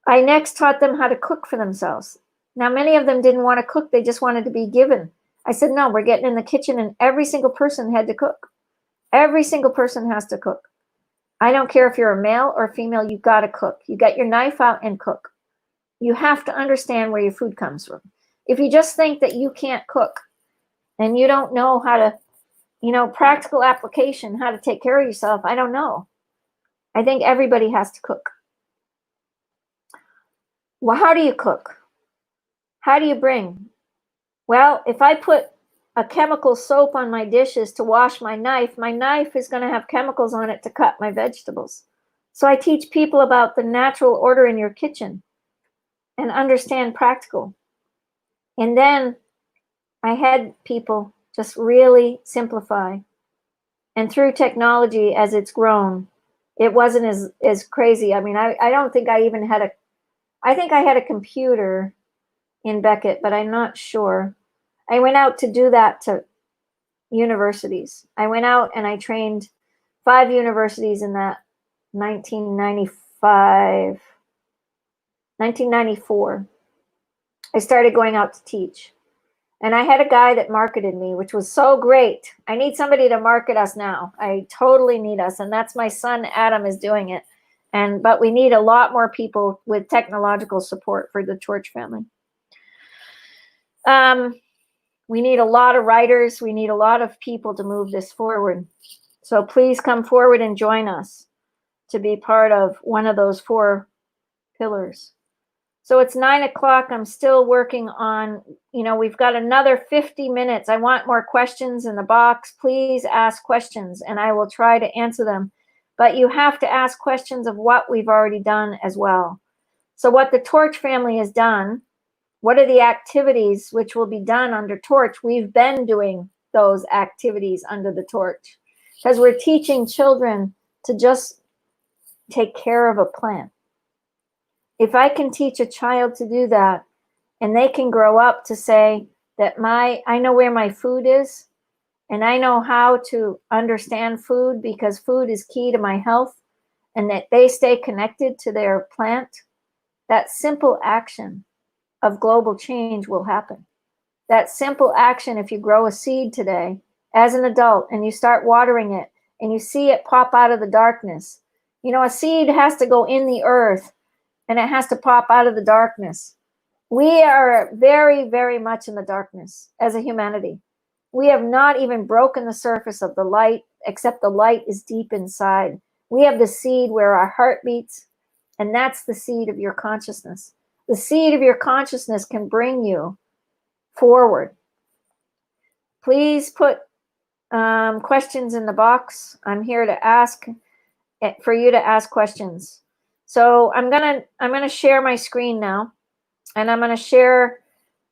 I next taught them how to cook for themselves. Now, many of them didn't want to cook. They just wanted to be given. I said, no, we're getting in the kitchen, and every single person had to cook. Every single person has to cook. I don't care if you're a male or female, you got to cook. You get your knife out and cook. You have to understand where your food comes from. If you just think that you can't cook and you don't know how to, practical application, how to take care of yourself, I don't know. I think everybody has to cook. Well, how do you cook? How do you bring? Well, if I put a chemical soap on my dishes to wash my knife is going to have chemicals on it to cut my vegetables. So I teach people about the natural order in your kitchen and understand practical. And then I had people just really simplify. And through technology, as it's grown, it wasn't as crazy. I mean, I don't think I even had I think I had a computer in Beckett, but I'm not sure. I went out to do that to universities. I went out and I trained 5 universities in that 1994. I started going out to teach. And I had a guy that marketed me, which was so great. I need somebody to market us now. I totally need us. And that's my son, Adam, is doing it. But we need a lot more people with technological support for the Torch family. We need a lot of writers. We need a lot of people to move this forward. So please come forward and join us to be part of one of those 4 pillars. So it's 9 o'clock. I'm still working on, we've got another 50 minutes. I want more questions in the box. Please ask questions and I will try to answer them. But you have to ask questions of what we've already done as well. So what the Torch family has done, what are the activities which will be done under Torch? We've been doing those activities under the Torch because we're teaching children to just take care of a plant. If I can teach a child to do that and they can grow up to say that I know where my food is and I know how to understand food because food is key to my health, and that they stay connected to their plant, that simple action of global change will happen. That simple action, if you grow a seed today as an adult and you start watering it and you see it pop out of the darkness, a seed has to go in the earth and it has to pop out of the darkness. We are very, very much in the darkness as a humanity. We have not even broken the surface of the light, except the light is deep inside. We have the seed where our heart beats, and that's the seed of your consciousness. The seed of your consciousness can bring you forward. Please put questions in the box. I'm here to ask for you to ask questions. So I'm gonna share my screen now, and I'm gonna share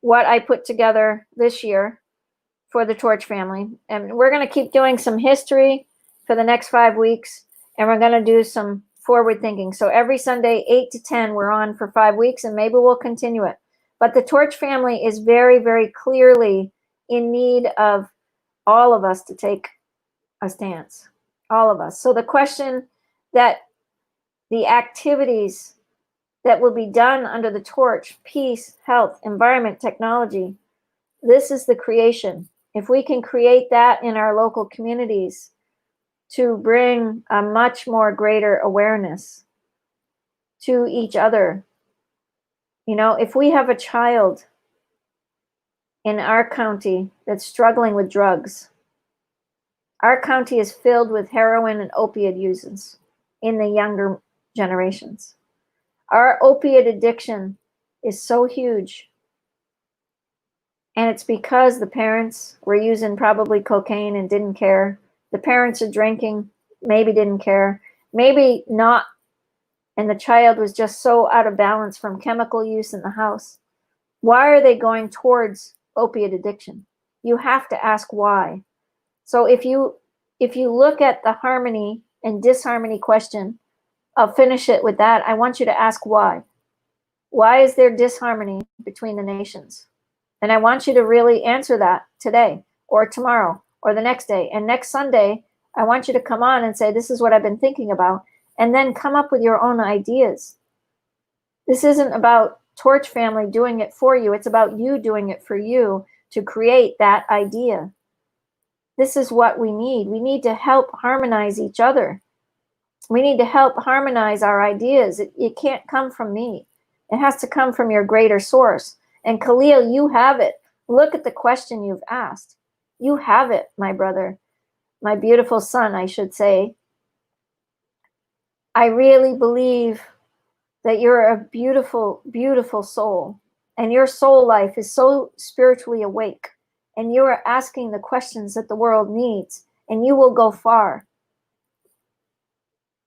what I put together this year for the Torch family. And we're gonna keep doing some history for the next 5 weeks, and we're gonna do some forward thinking. So every Sunday, 8 to 10, we're on for 5 weeks, and maybe we'll continue it. But the Torch family is very, very clearly in need of all of us to take a stance, all of us. So the question that the activities that will be done under the Torch, peace, health, environment, technology, this is the creation. If we can create that in our local communities to bring a much more greater awareness to each other. If we have a child in our county that's struggling with drugs, our county is filled with heroin and opiate users in the younger generations. Our opiate addiction is so huge. And it's because the parents were using probably cocaine and didn't care. The parents are drinking, maybe didn't care, maybe not. And the child was just so out of balance from chemical use in the house. Why are they going towards opiate addiction? You have to ask why. So if you look at the harmony and disharmony question, I'll finish it with that. I want you to ask why. Why is there disharmony between the nations? And I want you to really answer that today or tomorrow or the next day. And next Sunday, I want you to come on and say, this is what I've been thinking about. And then come up with your own ideas. This isn't about Torch Family doing it for you. It's about you doing it for you to create that idea. This is what we need. We need to help harmonize each other. We need to help harmonize our ideas. It can't come from me. It has to come from your greater source. And Khalil, you have it. Look at the question you've asked. You have it, my brother, my beautiful son, I should say. I really believe that you're a beautiful, beautiful soul. And your soul life is so spiritually awake. And you are asking the questions that the world needs. And you will go far.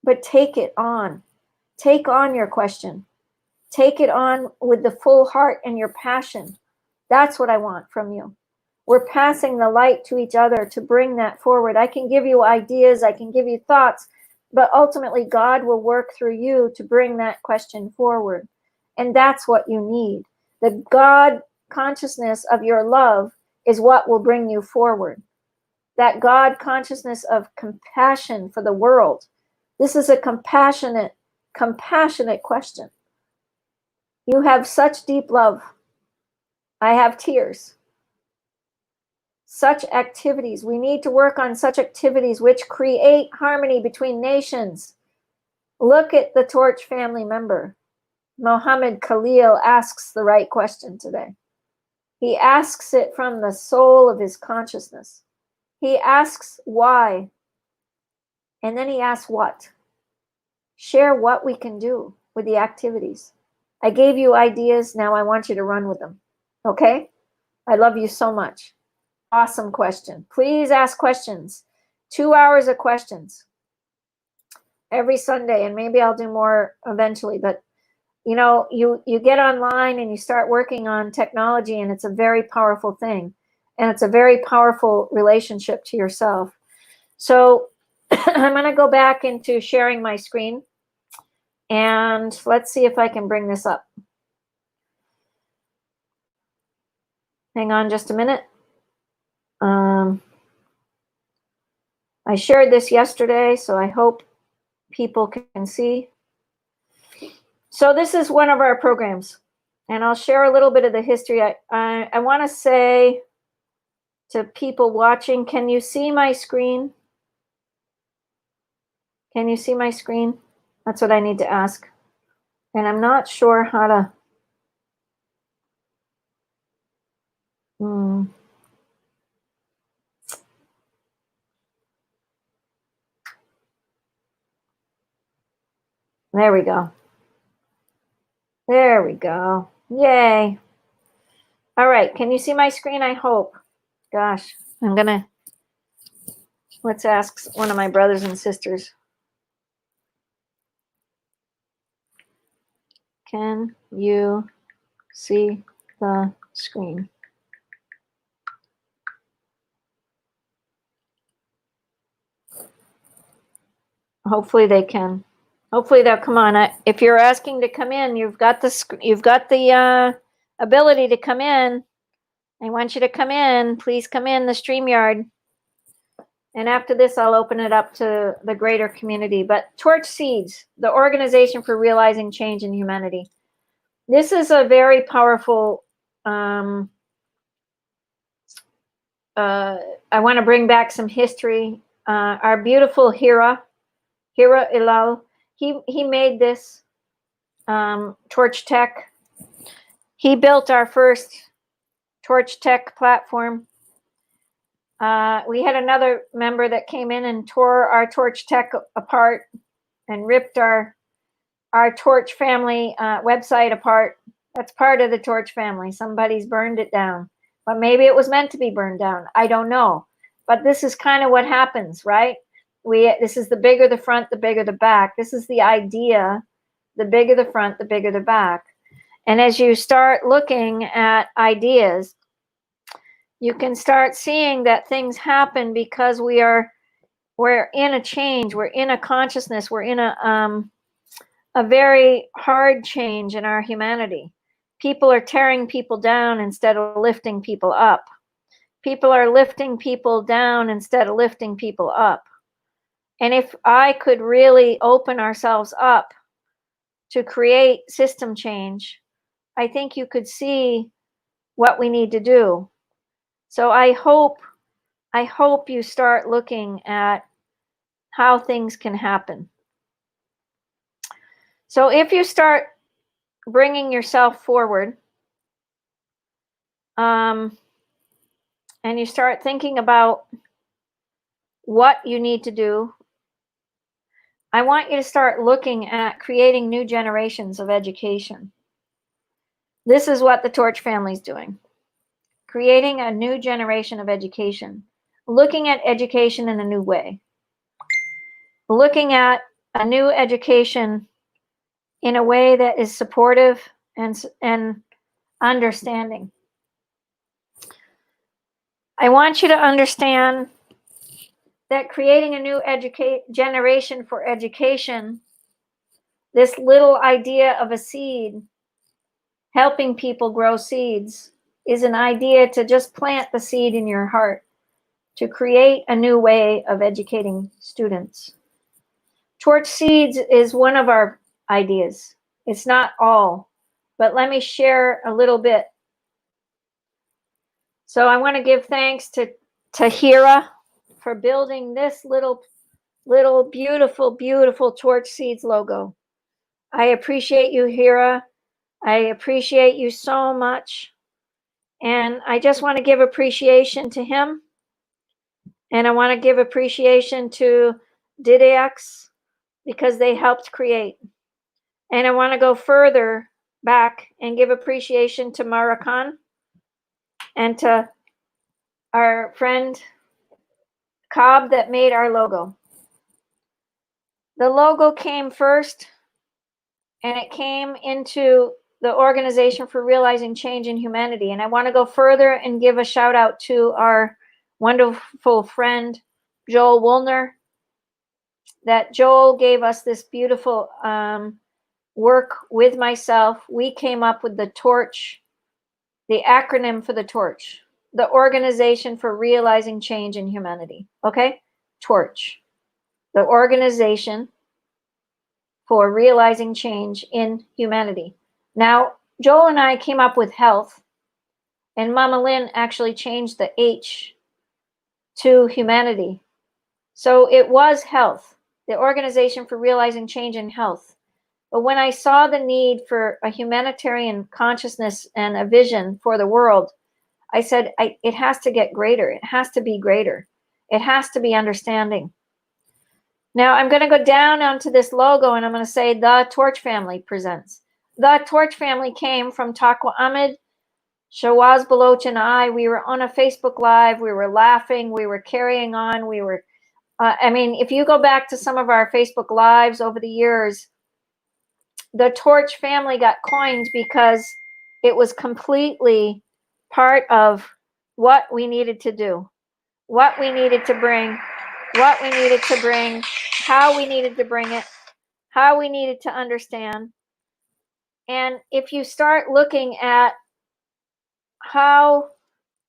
But take it on. Take on your question. Take it on with the full heart and your passion. That's what I want from you. We're passing the light to each other to bring that forward. I can give you ideas, I can give you thoughts, but ultimately God will work through you to bring that question forward. And that's what you need. The God consciousness of your love is what will bring you forward. That God consciousness of compassion for the world. This is a compassionate question. You have such deep love. I have tears. Such activities. We need to work on such activities which create harmony between nations. Look at the Torch family member. Mohammed Khalil asks the right question today. He asks it from the soul of his consciousness. He asks why. And then he asks what. Share what we can do with the activities. I gave you ideas. Now I want you to run with them. Okay? I love you so much. Awesome question. Please ask questions. 2 hours of questions every Sunday, and maybe I'll do more eventually. But you know, you get online and you start working on technology, and it's a very powerful thing, and it's a very powerful relationship to yourself. So I'm going to go back into sharing my screen, and let's see if I can bring this up. Hang on just a minute. I shared this yesterday, so I hope people can see. So this is one of our programs, and I'll share a little bit of the history. I want to say to people watching, can you see my screen? Can you see my screen? That's what I need to ask. And I'm not sure how to. There we go. There we go. Yay. All right. Can you see my screen? I hope. Gosh, let's ask one of my brothers and sisters. Can you see the screen? Hopefully they can. Hopefully they'll come on. If you're asking to come in, you've got the ability to come in. I want you to come in. Please come in the StreamYard. And after this, I'll open it up to the greater community. But Torch Seeds, the Organization for Realizing Change in Humanity. This is a very powerful. I want to bring back some history. Our beautiful Hira Ilal. He made this Torch Tech. He built our first Torch Tech platform. We had another member that came in and tore our Torch Tech apart and ripped our our Torch family website apart. That's part of the Torch family. Somebody's burned it down. But maybe it was meant to be burned down. I don't know. But this is kind of what happens, right? This is the bigger the front, the bigger the back. This is the idea. The bigger the front, the bigger the back. And as you start looking at ideas, you can start seeing that things happen because we're in a change. We're in a consciousness. We're in a very hard change in our humanity. People are tearing people down instead of lifting people up. People are lifting people down instead of lifting people up. And if I could really open ourselves up to create system change, I think you could see what we need to do. So I hope you start looking at how things can happen. So if you start bringing yourself forward, and you start thinking about what you need to do, I want you to start looking at creating new generations of education. This is what the Torch family is doing. Creating a new generation of education. Looking at education in a new way. Looking at a new education in a way that is supportive and understanding. I want you to understand that creating a new generation for education, this little idea of a seed, helping people grow seeds, is an idea to just plant the seed in your heart, to create a new way of educating students. Torch Seeds is one of our ideas. It's not all, but let me share a little bit. So I want to give thanks to Hira for building this little beautiful, beautiful Torch Seeds logo. I appreciate you, Hira. I appreciate you so much. And I just want to give appreciation to him. And I want to give appreciation to Didax because they helped create. And I want to go further back and give appreciation to Marakan and to our friend Cobb that made our logo. The logo came first, and it came into the Organization for Realizing Change in Humanity. And I want to go further and give a shout out to our wonderful friend, Joel Woolner, that Joel gave us this beautiful work with myself. We came up with the Torch, the acronym for the Torch, the Organization for Realizing Change in Humanity. Okay? Torch, the Organization for Realizing Change in Humanity. Now, Joel and I came up with health, and Mama Lynn actually changed the H to humanity. So it was health, the Organization for Realizing Change in Health. But when I saw the need for a humanitarian consciousness and a vision for the world, I said, it has to get greater. It has to be greater. It has to be understanding. Now I'm going to go down onto this logo and I'm going to say the Torch family presents. The Torch family came from Taqwa Ahmed, Shawaz Baloch, and I. We were on a Facebook Live. We were laughing. We were carrying on. We were, if you go back to some of our Facebook Lives over the years, the Torch family got coined because it was completely part of what we needed to do, what we needed to bring, how we needed to bring it, how we needed to understand. And if you start looking at how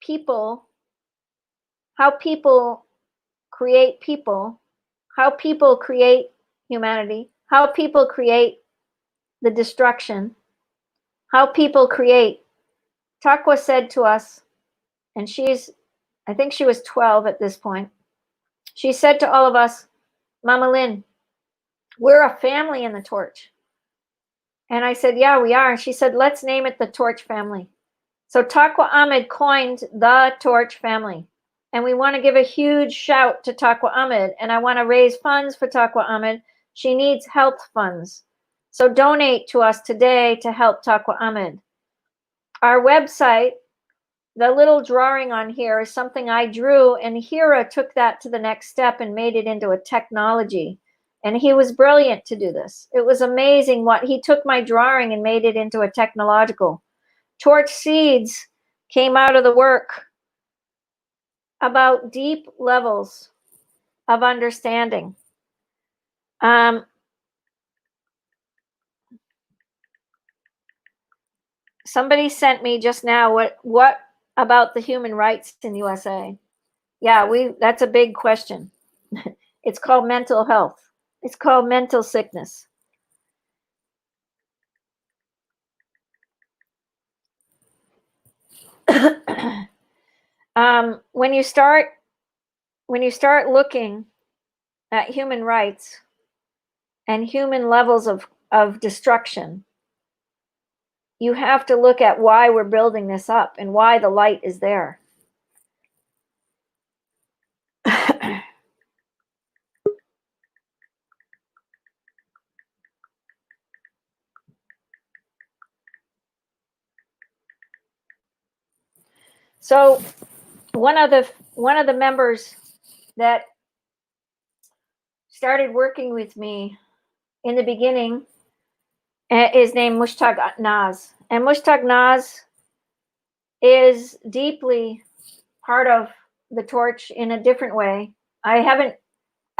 people create people, how people create humanity, how people create the destruction, how people create. Taqwa said to us, and I think she was 12 at this point. She said to all of us, Mama Lynn, we're a family in the Torch. And I said, yeah, we are. And she said, let's name it the Torch family. So Taqwa Ahmed coined the Torch family. And we want to give a huge shout to Taqwa Ahmed. And I want to raise funds for Taqwa Ahmed. She needs health funds. So donate to us today to help Taqwa Ahmed. Our website, the little drawing on here is something I drew, and Hira took that to the next step and made it into a technology. And he was brilliant to do this. It was amazing what he took my drawing and made it into a technological. Torch Seeds came out of the work about deep levels of understanding. Somebody sent me just now what about the human rights in the USA? Yeah, that's a big question. It's called mental health. It's called mental sickness. When you start looking at human rights and human levels of destruction, you have to look at why we're building this up and why the light is there. So one of the members that started working with me in the beginning is named Mushtaq Naz. And Mushtaq Naz is deeply part of the torch in a different way. I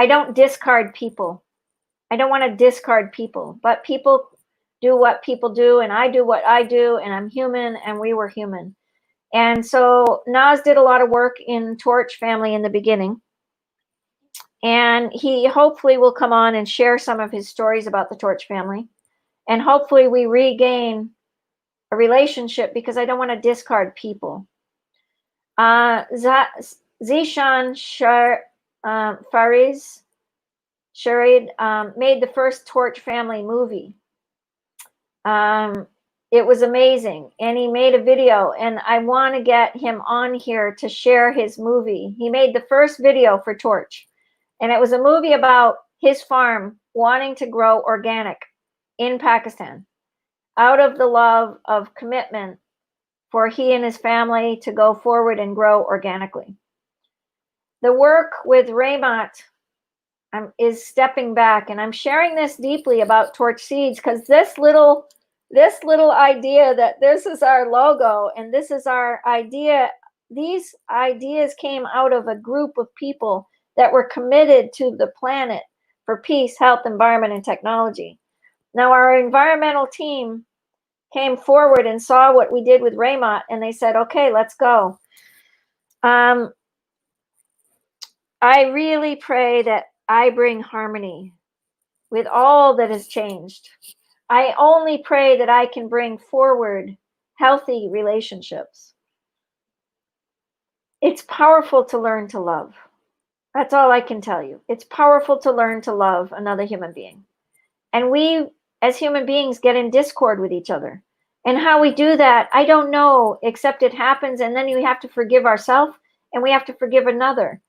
don't discard people. I don't want to discard people, but people do what people do, and I do what I do, and I'm human, and we were human. And so Naz did a lot of work in Torch family in the beginning. And he hopefully will come on and share some of his stories about the Torch family. And hopefully we regain a relationship, because I don't want to discard people. Zishan Fariz Sharid made the first Torch family movie. It was amazing, and he made a video, and I want to get him on here to share his movie. He made the first video for Torch, and it was a movie about his farm wanting to grow organic in Pakistan out of the love of commitment for he and his family to go forward and grow organically. The work with Raymond is stepping back, and I'm sharing this deeply about Torch Seeds because this little idea that this is our logo and this is our idea, these ideas came out of a group of people that were committed to the planet for peace, health, environment, and technology. Now, our environmental team came forward and saw what we did with Raymond, and they said, okay, let's go. I really pray that I bring harmony with all that has changed. I only pray that I can bring forward healthy relationships. It's powerful to learn to love. That's all I can tell you. It's powerful to learn to love another human being. And we, as human beings, get in discord with each other. And how we do that, I don't know, except it happens, and then we have to forgive ourselves, and we have to forgive another.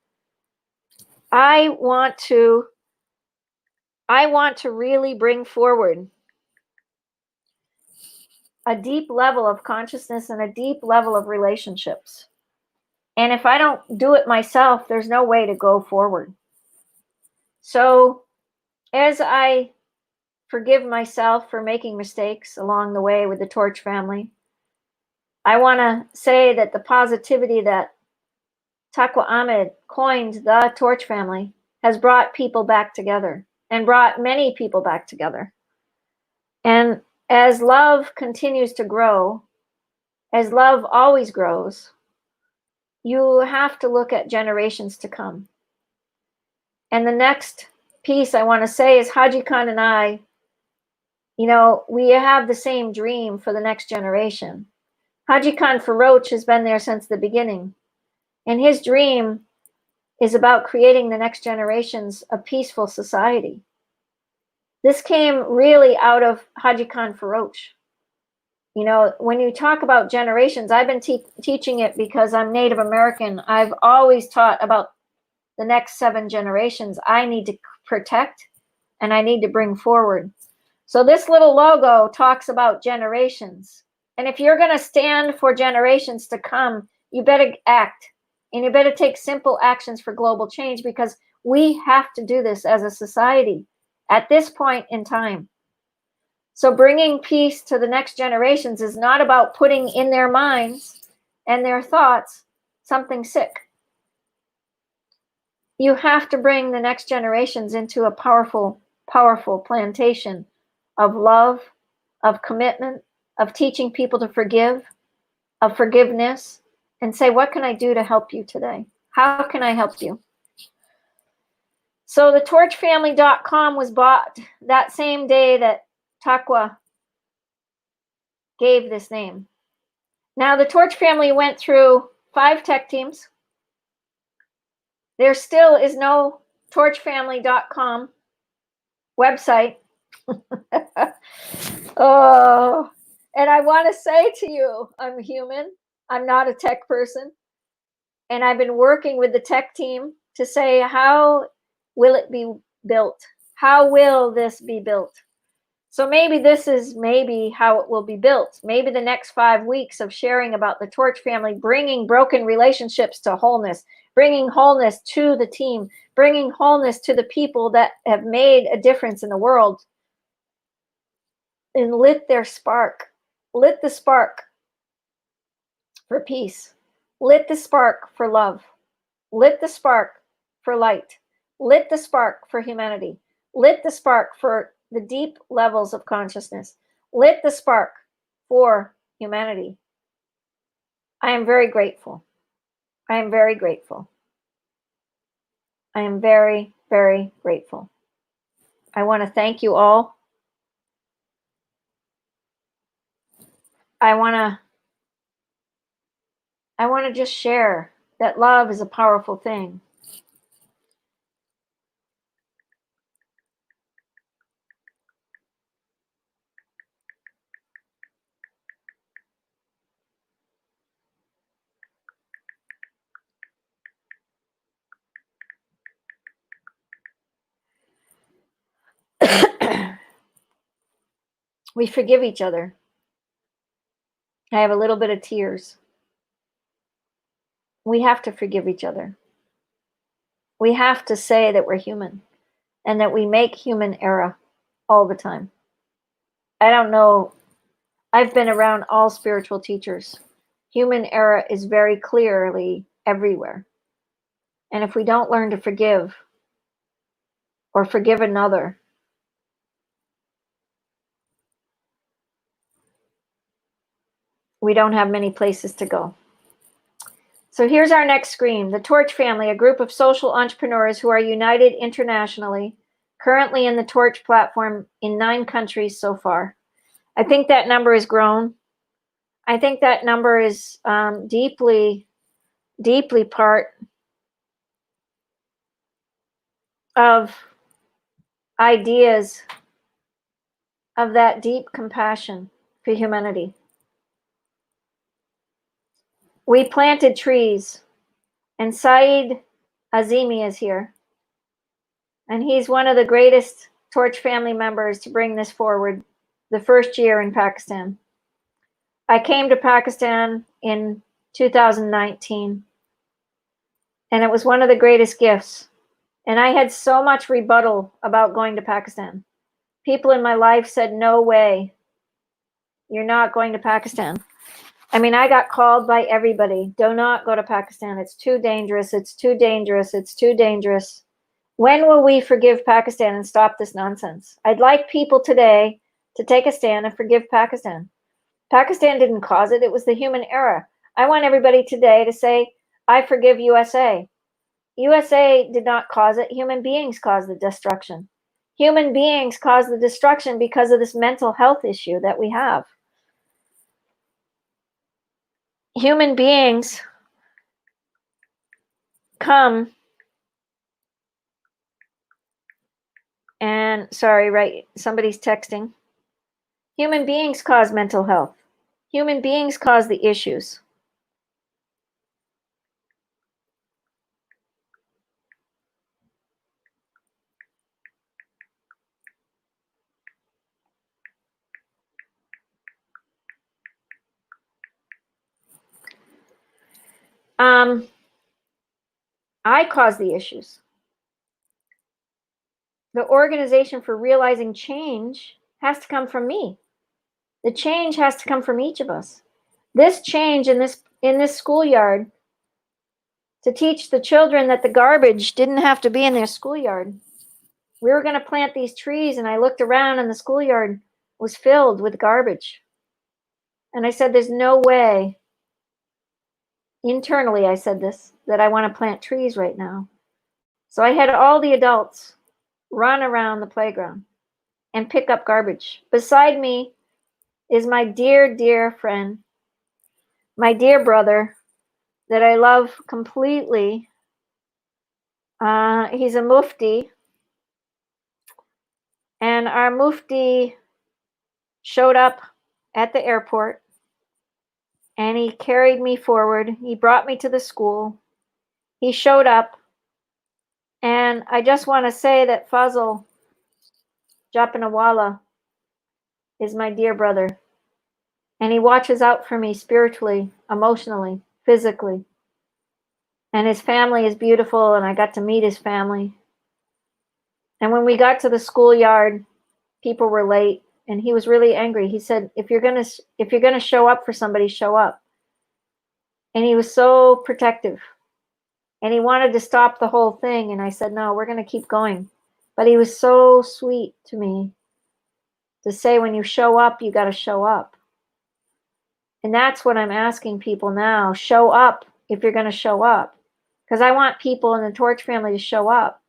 I want to really bring forward a deep level of consciousness and a deep level of relationships. And if I don't do it myself, there's no way to go forward. So as I forgive myself for making mistakes along the way with the Torch family, I want to say that the positivity that Taqwa Ahmed coined the Torch family has brought people back together and brought many people back together. And as love continues to grow, as love always grows, you have to look at generations to come. And the next piece I want to say is Haji Khan and I, we have the same dream for the next generation. Haji Khan Faroch has been there since the beginning. And his dream is about creating the next generations a peaceful society. This came really out of Haji Khan Faroch. When you talk about generations, I've been teaching it because I'm Native American. I've always taught about the next 7 generations I need to protect and I need to bring forward. So this little logo talks about generations. And if you're going to stand for generations to come, you better act. And you better take simple actions for global change, because we have to do this as a society at this point in time. So bringing peace to the next generations is not about putting in their minds and their thoughts something sick. You have to bring the next generations into a powerful, powerful plantation of love, of commitment, of teaching people to forgive, of forgiveness, and say, what can I do to help you today? How can I help you? So the torchfamily.com was bought that same day that Takwa gave this name. Now the Torch family went through 5 tech teams. There still is no torchfamily.com website. Oh, and I want to say to you, I'm human. I'm not a tech person. And I've been working with the tech team to say, how will it be built? How will this be built? So maybe this is how it will be built. Maybe the next 5 weeks of sharing about the Torch family, bringing broken relationships to wholeness, bringing wholeness to the team, bringing wholeness to the people that have made a difference in the world, and lit the spark for peace, lit the spark for love, lit the spark for light, lit the spark for humanity, lit the spark for the deep levels of consciousness, lit the spark for humanity. I am very grateful. I am very grateful. I am very, very grateful. I want to thank you all. I want to just share that love is a powerful thing. We forgive each other. I have a little bit of tears. We have to forgive each other. We have to say that we're human and that we make human error all the time. I don't know. I've been around all spiritual teachers. Human error is very clearly everywhere. And if we don't learn to forgive or forgive another, we don't have many places to go. So here's our next screen. The Torch family, a group of social entrepreneurs who are united internationally, currently in the Torch platform in 9 countries so far. I think that number has grown. I think that number is deeply, deeply part of ideas of that deep compassion for humanity. We planted trees, and Saeed Azimi is here. And he's one of the greatest Torch family members to bring this forward the first year in Pakistan. I came to Pakistan in 2019, and it was one of the greatest gifts. And I had so much rebuttal about going to Pakistan. People in my life said, no way, you're not going to Pakistan. I mean, I got called by everybody. Do not go to Pakistan. It's too dangerous. It's too dangerous. It's too dangerous. When will we forgive Pakistan and stop this nonsense? I'd like people today to take a stand and forgive Pakistan. Pakistan didn't cause it. It was the human error. I want everybody today to say, I forgive USA. USA did not cause it. Human beings caused the destruction. Human beings caused the destruction because of this mental health issue that we have. Human beings come and, sorry, right, somebody's texting. Human beings cause mental health. Human beings cause the issues. I cause the issues. The organization for realizing change has to come from me. The change has to come from each of us. This change in this schoolyard, to teach the children that the garbage didn't have to be in their schoolyard. We were going to plant these trees, and I looked around, and the schoolyard was filled with garbage. And I said, there's no way, internally I said this, that I want to plant trees right now. So I had all the adults run around the playground and pick up garbage. Beside me is my dear, dear friend, my dear brother that I love completely. He's a mufti, and our mufti showed up at the airport, and he carried me forward. He brought me to the school. He showed up, and I just want to say that Fazl Japanawala is my dear brother, and he watches out for me spiritually, emotionally, physically. And his family is beautiful, and I got to meet his family. And when we got to the schoolyard, people were late, and he was really angry. He said, if you're gonna show up for somebody, show up. And he was so protective, and he wanted to stop the whole thing. And I said, no, we're gonna keep going. But he was so sweet to me to say, when you show up, you got to show up. And that's what I'm asking people now. Show up if you're going to show up. Because I want people in the Torch family to show up.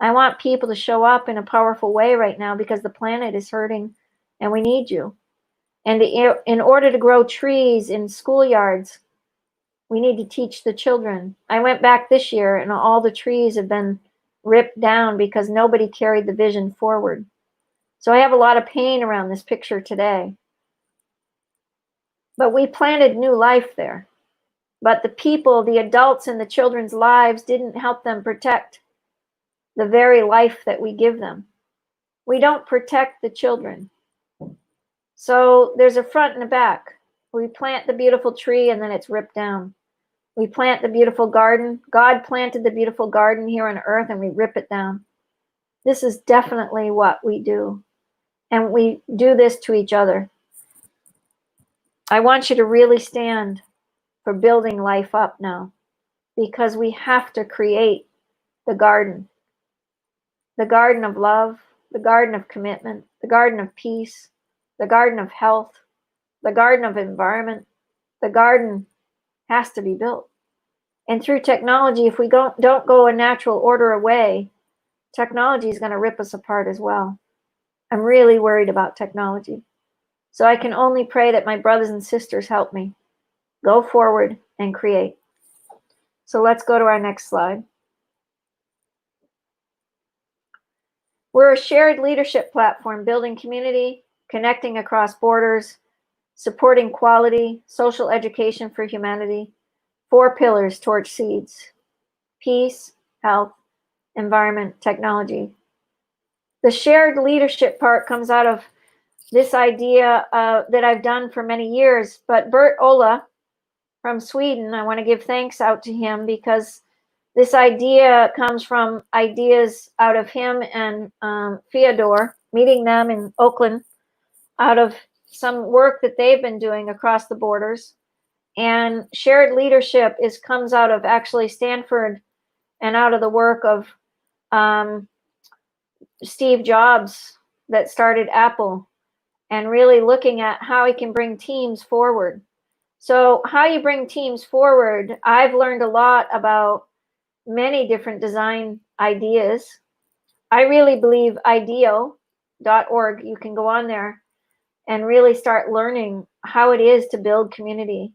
I want people to show up in a powerful way right now, because the planet is hurting and we need you. And in order to grow trees in schoolyards, we need to teach the children. I went back this year, and all the trees have been ripped down because nobody carried the vision forward. So I have a lot of pain around this picture today. But we planted new life there. But the people, the adults in the children's lives, didn't help them protect the very life that we give them. We don't protect the children. So there's a front and a back. We plant the beautiful tree, and then it's ripped down. We plant the beautiful garden. God planted the beautiful garden here on earth, and we rip it down. This is definitely what we do. And we do this to each other. I want you to really stand for building life up now, because we have to create the garden of love, the garden of commitment, the garden of peace, the garden of health, the garden of environment. The garden has to be built. And through technology, if we don't go a natural order away, technology is going to rip us apart as well. I'm really worried about technology. So I can only pray that my brothers and sisters help me go forward and create. So let's go to our next slide. We're a shared leadership platform, building community, connecting across borders, supporting quality, social education for humanity. 4 pillars towards seeds: peace, health, environment, technology. The shared leadership part comes out of this idea that I've done for many years. But Bert Ola from Sweden, I want to give thanks out to him, because this idea comes from ideas out of him and Fyodor, meeting them in Oakland, out of some work that they've been doing across the borders. And shared leadership comes out of actually Stanford, and out of the work of Steve Jobs, that started Apple, and really looking at how he can bring teams forward. So how you bring teams forward, I've learned a lot about many different design ideas. I really believe IDEO.org, you can go on there and really start learning how it is to build community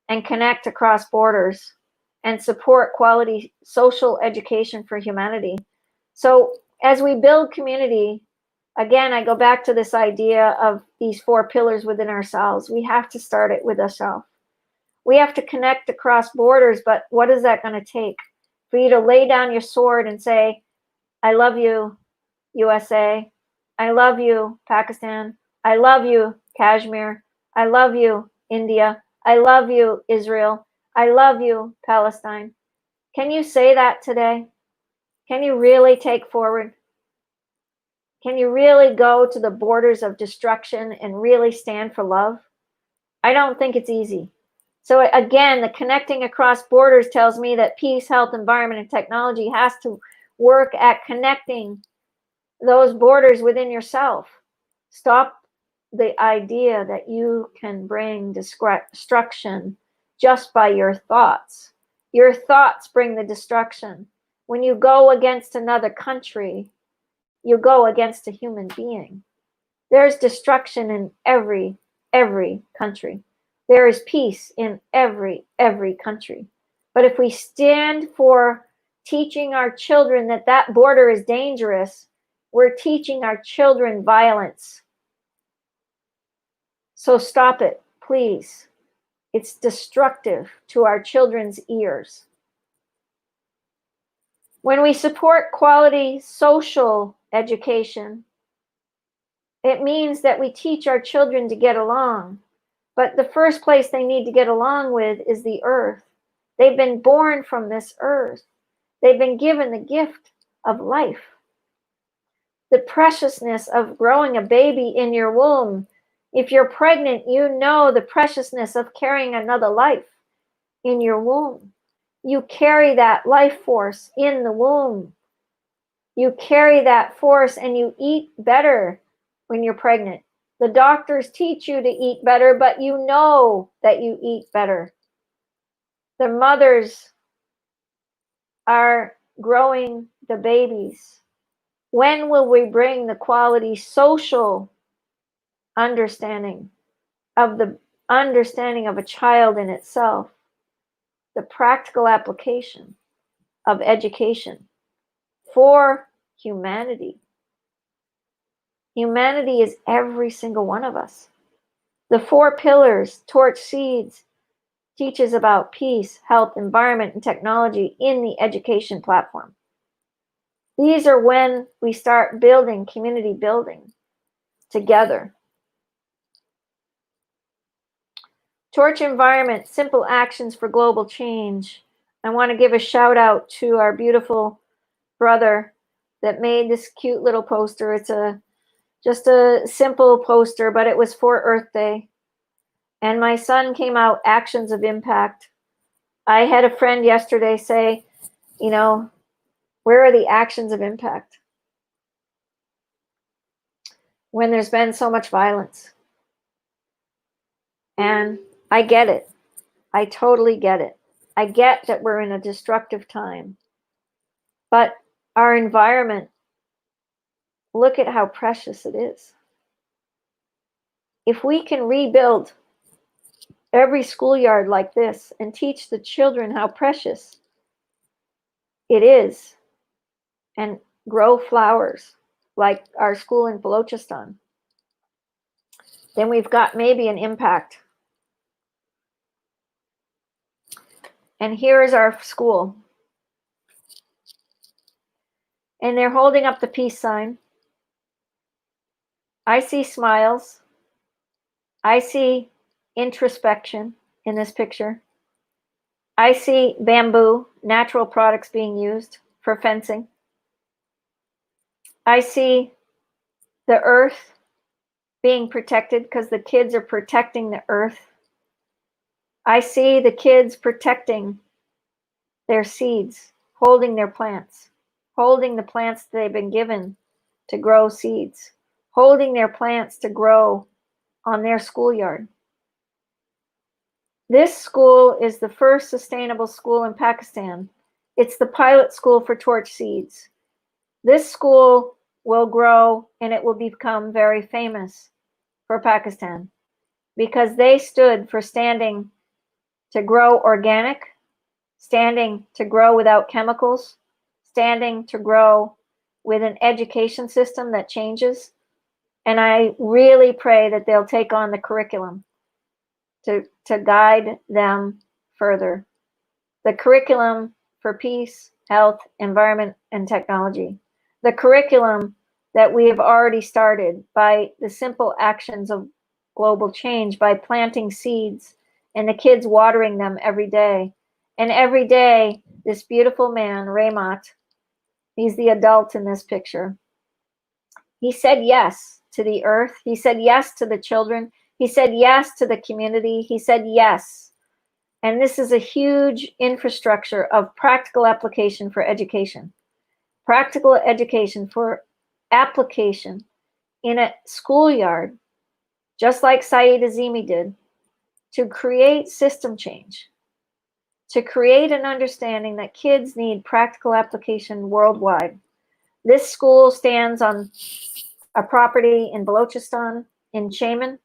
and connect across borders and support quality social education for humanity. So as we build community, again, I go back to this idea of these 4 pillars within ourselves. We have to start it with ourselves. We have to connect across borders, but what is that going to take? For you to lay down your sword and say, I love you, USA. I love you, Pakistan. I love you, Kashmir. I love you, India. I love you, Israel. I love you, Palestine. Can you say that today? Can you really take forward? Can you really go to the borders of destruction and really stand for love? I don't think it's easy. So again, the connecting across borders tells me that peace, health, environment, and technology has to work at connecting those borders within yourself. Stop the idea that you can bring destruction just by your thoughts. Your thoughts bring the destruction. When you go against another country, you go against a human being. There's destruction in every country. There is peace in every country. But if we stand for teaching our children that that border is dangerous, we're teaching our children violence. So stop it, please. It's destructive to our children's ears. When we support quality social education, it means that we teach our children to get along. But the first place they need to get along with is the earth. They've been born from this earth. They've been given the gift of life. The preciousness of growing a baby in your womb. If you're pregnant, you know the preciousness of carrying another life in your womb. You carry that life force in the womb. You carry that force and you eat better when you're pregnant. The doctors teach you to eat better, but you know that you eat better. The mothers are growing the babies. When will we bring the quality social understanding of the understanding of a child in itself, the practical application of education for humanity? Humanity is every single one of us. The 4 pillars, torch seeds, teaches about peace, health, environment, and technology in the education platform. These are when we start building community building together. Torch environment, simple actions for global change. I want to give a shout out to our beautiful brother that made this cute little poster. It's just a simple poster, but it was for Earth Day. And my son came out, actions of impact. I had a friend yesterday say, you know, where are the actions of impact? When there's been so much violence. And I get it. I totally get it. I get that we're in a destructive time. But our environment, look at how precious it is. If we can rebuild every schoolyard like this and teach the children how precious it is and grow flowers like our school in Balochistan, then we've got maybe an impact. And here is our school. And they're holding up the peace sign. I see smiles. I see introspection in this picture. I see bamboo, natural products being used for fencing. I see the earth being protected because the kids are protecting the earth. I see the kids protecting their seeds, holding their plants, holding the plants that they've been given to grow seeds, holding their plants to grow on their schoolyard. This school is the first sustainable school in Pakistan. It's the pilot school for torch seeds. This school will grow and it will become very famous for Pakistan because they stood for standing to grow organic, standing to grow without chemicals, standing to grow with an education system that changes. And I really pray that they'll take on the curriculum to guide them further. The curriculum for peace, health, environment, and technology. The curriculum that we have already started by the simple actions of global change, by planting seeds and the kids watering them every day. And every day, this beautiful man, Raymond, he's the adult in this picture, he said yes to the earth. He said yes to the children. He said yes to the community. He said yes. And this is a huge infrastructure of practical application for education. Practical education for application in a schoolyard, just like Saeed Azimi did, to create system change, to create an understanding that kids need practical application worldwide. This school stands on a property in Balochistan, in Shaman.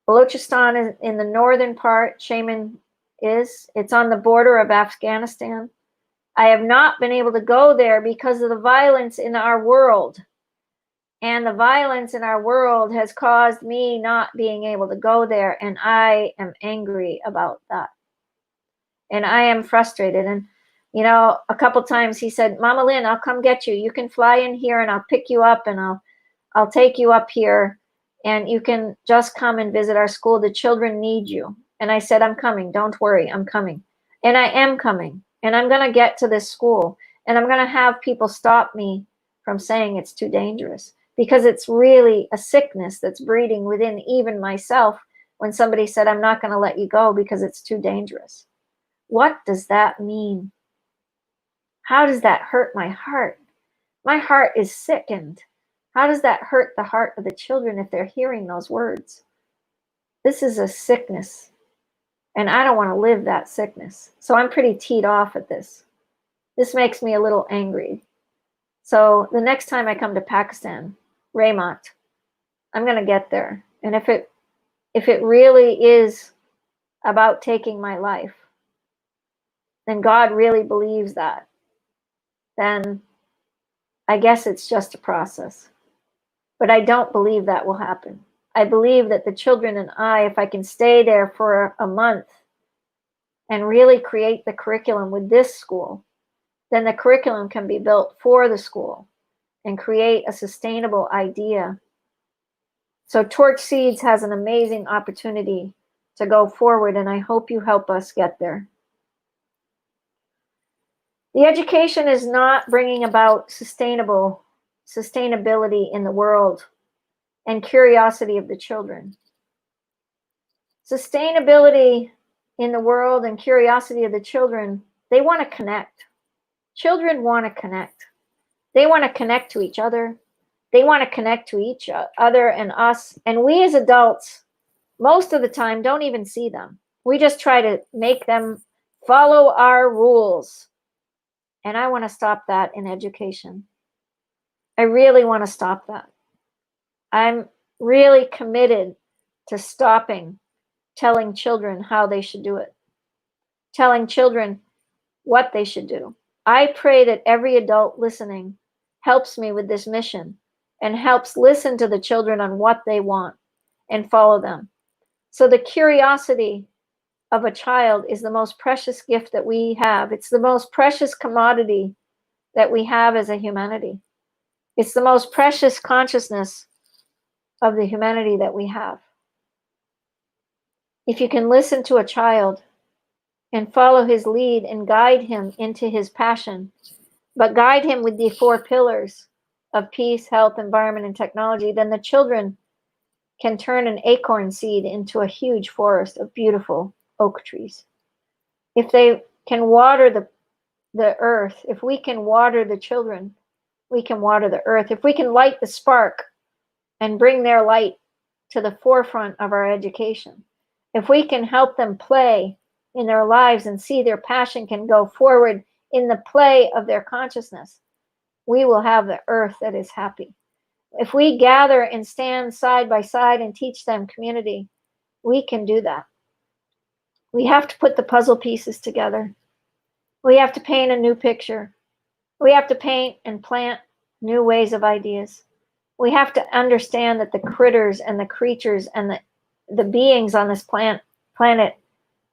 Balochistan is in the northern part. Shaman it's on the border of Afghanistan. I have not been able to go there because of the violence in our world. And the violence in our world has caused me not being able to go there. And I am angry about that. And I am frustrated. And, you know, a couple times he said, Mama Lynn, I'll come get you. You can fly in here and I'll pick you up and I'll take you up here and you can just come and visit our school. The children need you. And I said, I'm coming. Don't worry. I'm coming. And I am coming. And I'm going to get to this school. And I'm going to have people stop me from saying it's too dangerous. Because it's really a sickness that's breeding within even myself when somebody said, I'm not going to let you go because it's too dangerous. What does that mean? How does that hurt my heart? My heart is sickened. How does that hurt the heart of the children if they're hearing those words? This is a sickness, and I don't want to live that sickness. So I'm pretty teed off at this. This makes me a little angry. So the next time I come to Pakistan, Raymond, I'm going to get there. And if it really is about taking my life, then God really believes that, then I guess it's just a process. But I don't believe that will happen. I believe that the children and I, if I can stay there for a month and really create the curriculum with this school, then the curriculum can be built for the school and create a sustainable idea. So Torch Seeds has an amazing opportunity to go forward, and I hope you help us get there. The education is not bringing about sustainability in the world and curiosity of the children. Sustainability in the world and curiosity of the children, they want to connect. Children want to connect. They want to connect to each other. They want to connect to each other and us. And we as adults, most of the time, don't even see them. We just try to make them follow our rules. And I want to stop that in education. I really want to stop that. I'm really committed to stopping telling children how they should do it, telling children what they should do. I pray that every adult listening helps me with this mission and helps listen to the children on what they want and follow them. So the curiosity of a child is the most precious gift that we have. It's the most precious commodity that we have as a humanity. It's the most precious consciousness of the humanity that we have. If you can listen to a child and follow his lead and guide him into his passion, but guide him with the 4 pillars of peace, health, environment, and technology, then the children can turn an acorn seed into a huge forest of beautiful oak trees. If they can water the earth, if we can water the children, we can water the earth. If we can light the spark and bring their light to the forefront of our education, if we can help them play in their lives and see their passion can go forward in the play of their consciousness, we will have the earth that is happy. If we gather and stand side by side and teach them community, we can do that. We have to put the puzzle pieces together. We have to paint a new picture. We have to paint and plant new ways of ideas. We have to understand that the critters and the creatures and the beings on this planet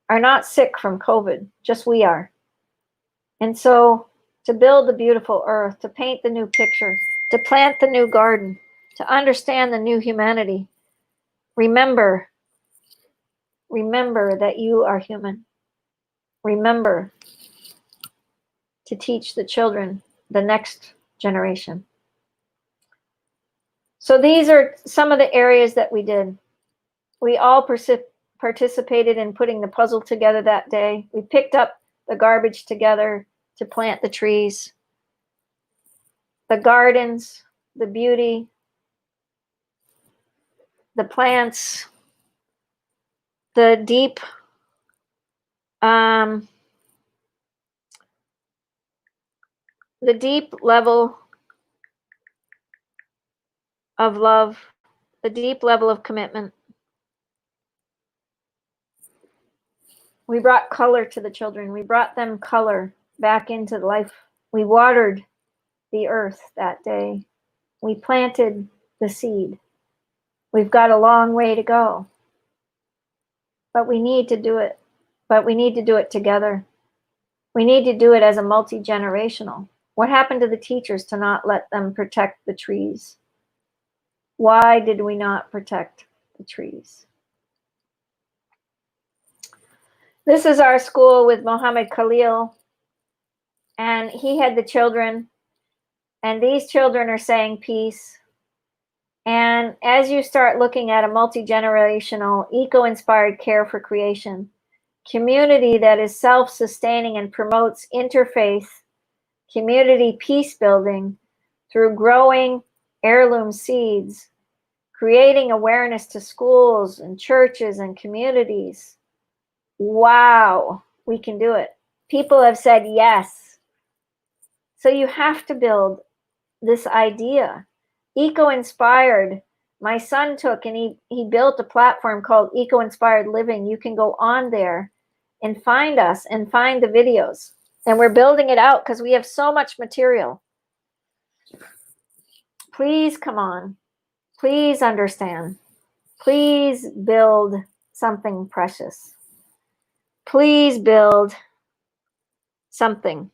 are not sick from COVID, just we are. And so to build the beautiful earth, to paint the new picture, to plant the new garden, to understand the new humanity, remember Remember that you are human. Remember to teach the children, the next generation. So these are some of the areas that we did. We all participated in putting the puzzle together that day. We picked up the garbage together to plant the trees, the gardens, the beauty, the plants, the deep level of love, the deep level of commitment. We brought color to the children. We brought them color back into life. We watered the earth that day. We planted the seed. We've got a long way to go. But we need to do it. But we need to do it together. We need to do it as a multi-generational. What happened to the teachers to not let them protect the trees? Why did we not protect the trees? This is our school with Muhammad Khalil, and he had the children, and these children are saying peace. And as you start looking at a multi-generational, eco-inspired care for creation, community that is self-sustaining and promotes interfaith, community peace building through growing heirloom seeds, creating awareness to schools and churches and communities. Wow, we can do it. People have said yes. So you have to build this idea. Eco-inspired. My son took and he built a platform called Eco-Inspired Living. You can go on there and find us and find the videos. And we're building it out because we have so much material. Please come on. Please understand. Please build something precious. Please build something.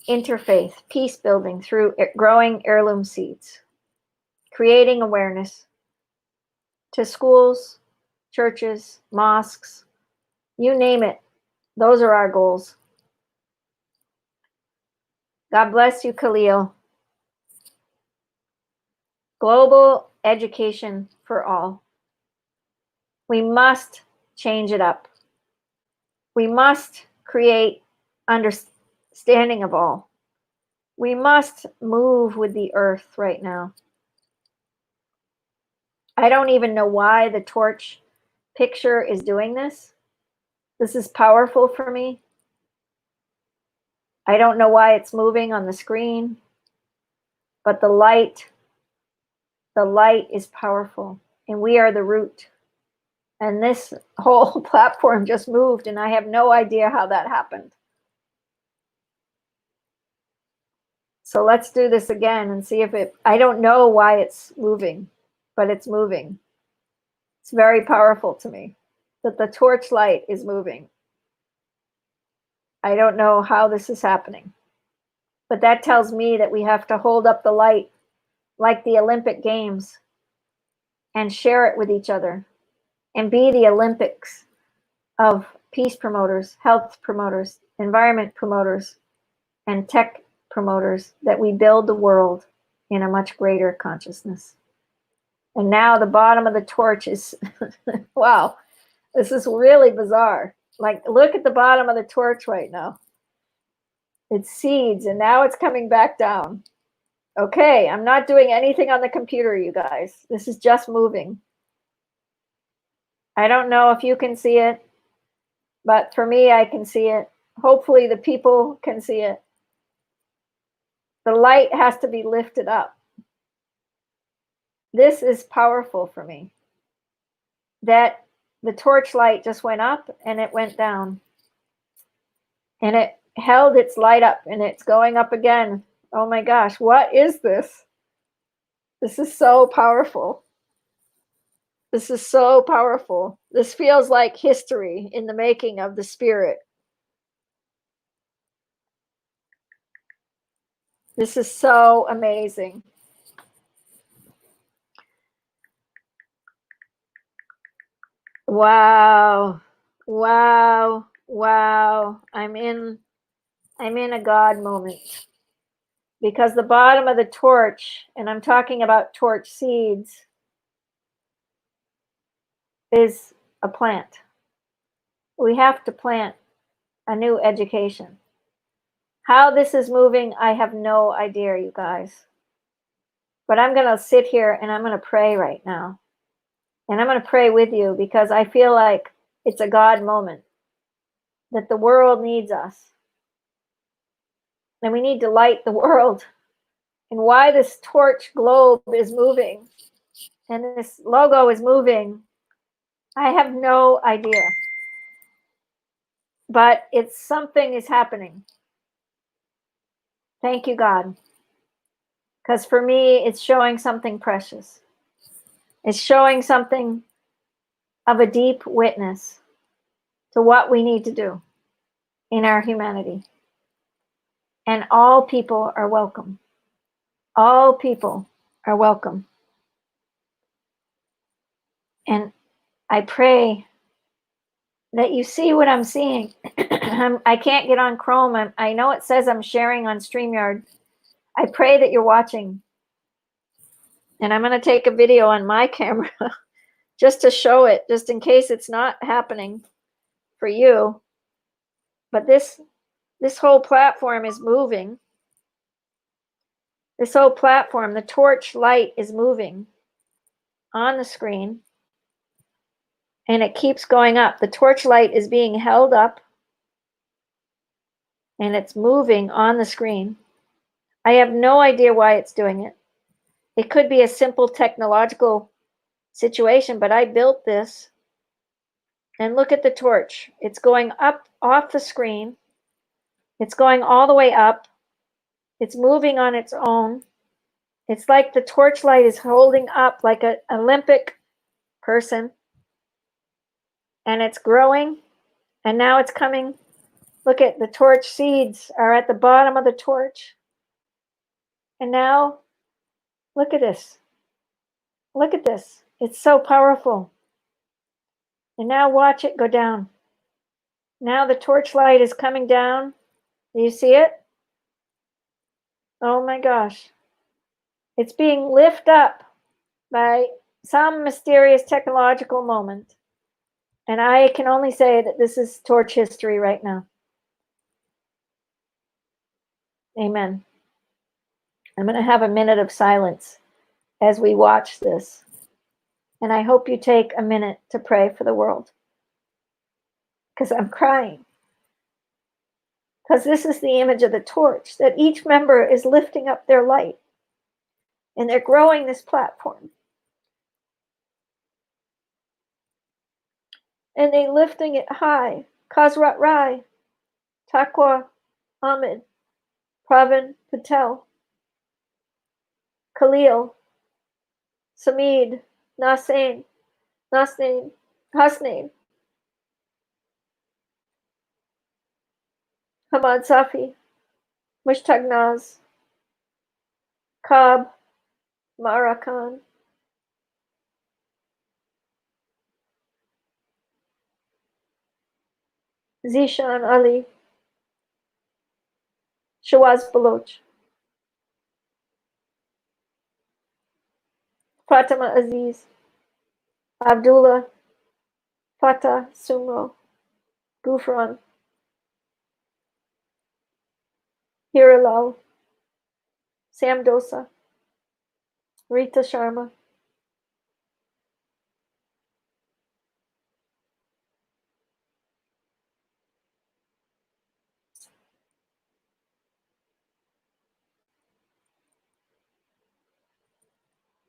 Interfaith, peace building through growing heirloom seeds, creating awareness to schools, churches, mosques, you name it. Those are our goals. God bless you, Khalil. Global education for all. We must change it up. We must create understanding of all. We must move with the earth right now. I don't even know why the torch picture is doing this. This is powerful for me. I don't know why it's moving on the screen, but the light is powerful, and we are the root. And this whole platform just moved, and I have no idea how that happened. So let's do this again and see if I don't know why it's moving, but it's moving. It's very powerful to me that the torch light is moving. I don't know how this is happening, but that tells me that we have to hold up the light like the Olympic Games and share it with each other and be the Olympics of peace promoters, health promoters, environment promoters, and tech promoters, that we build the world in a much greater consciousness. And now the bottom of the torch is, wow, this is really bizarre. Like, look at the bottom of the torch right now. It's seeds, and now it's coming back down. Okay, I'm not doing anything on the computer, you guys. This is just moving. I don't know if you can see it, but for me, I can see it. Hopefully the people can see it. The light has to be lifted up. This is powerful for me. That the torch light just went up and it went down. And it held its light up and it's going up again. Oh my gosh, what is this? This is so powerful. This is so powerful. This feels like history in the making of the spirit. This is so amazing. Wow. Wow. Wow. I'm in a God moment. Because the bottom of the torch, and I'm talking about torch seeds, is a plant. We have to plant a new education. How this is moving, I have no idea, you guys. But I'm going to sit here and I'm going to pray right now. And I'm going to pray with you because I feel like it's a God moment, that the world needs us. And we need to light the world. And why this torch globe is moving and this logo is moving, I have no idea. But it's something is happening. Thank you, God. Because for me, it's showing something precious. It's showing something of a deep witness to what we need to do in our humanity. And all people are welcome. All people are welcome. And I pray that you see what I'm seeing. I can't get on Chrome. I know it says I'm sharing on StreamYard. I pray that you're watching. And I'm going to take a video on my camera just to show it, just in case it's not happening for you. But this whole platform is moving. This whole platform, the torch light is moving on the screen. And it keeps going up. The torch light is being held up. And it's moving on the screen. I have no idea why it's doing it. It could be a simple technological situation, but I built this. And look at the torch. It's going up off the screen. It's going all the way up. It's moving on its own. It's like the torchlight is holding up like an Olympic person. And it's growing. And now it's coming. Look at the torch seeds are at the bottom of the torch. And now, look at this. Look at this. It's so powerful. And now watch it go down. Now the torchlight is coming down. Do you see it? Oh my gosh. It's being lifted up by some mysterious technological moment. And I can only say that this is torch history right now. Amen. I'm going to have a minute of silence as we watch this. And I hope you take a minute to pray for the world. Because I'm crying. Because this is the image of the torch, that each member is lifting up their light. And they're growing this platform. And they're lifting it high. Kasrat Rai, Takwa Ahmed, Pravin Patel, Khalil, Samid, Nassim, Hasnain, Hamad Safi, Mushtaq Naz, Kab, Mara Khan, Zishan Ali, Shawaz Baloch, Fatima Aziz, Abdullah, Fatah Sumro, Gufran, Hiralal, Sam Dosa, Rita Sharma.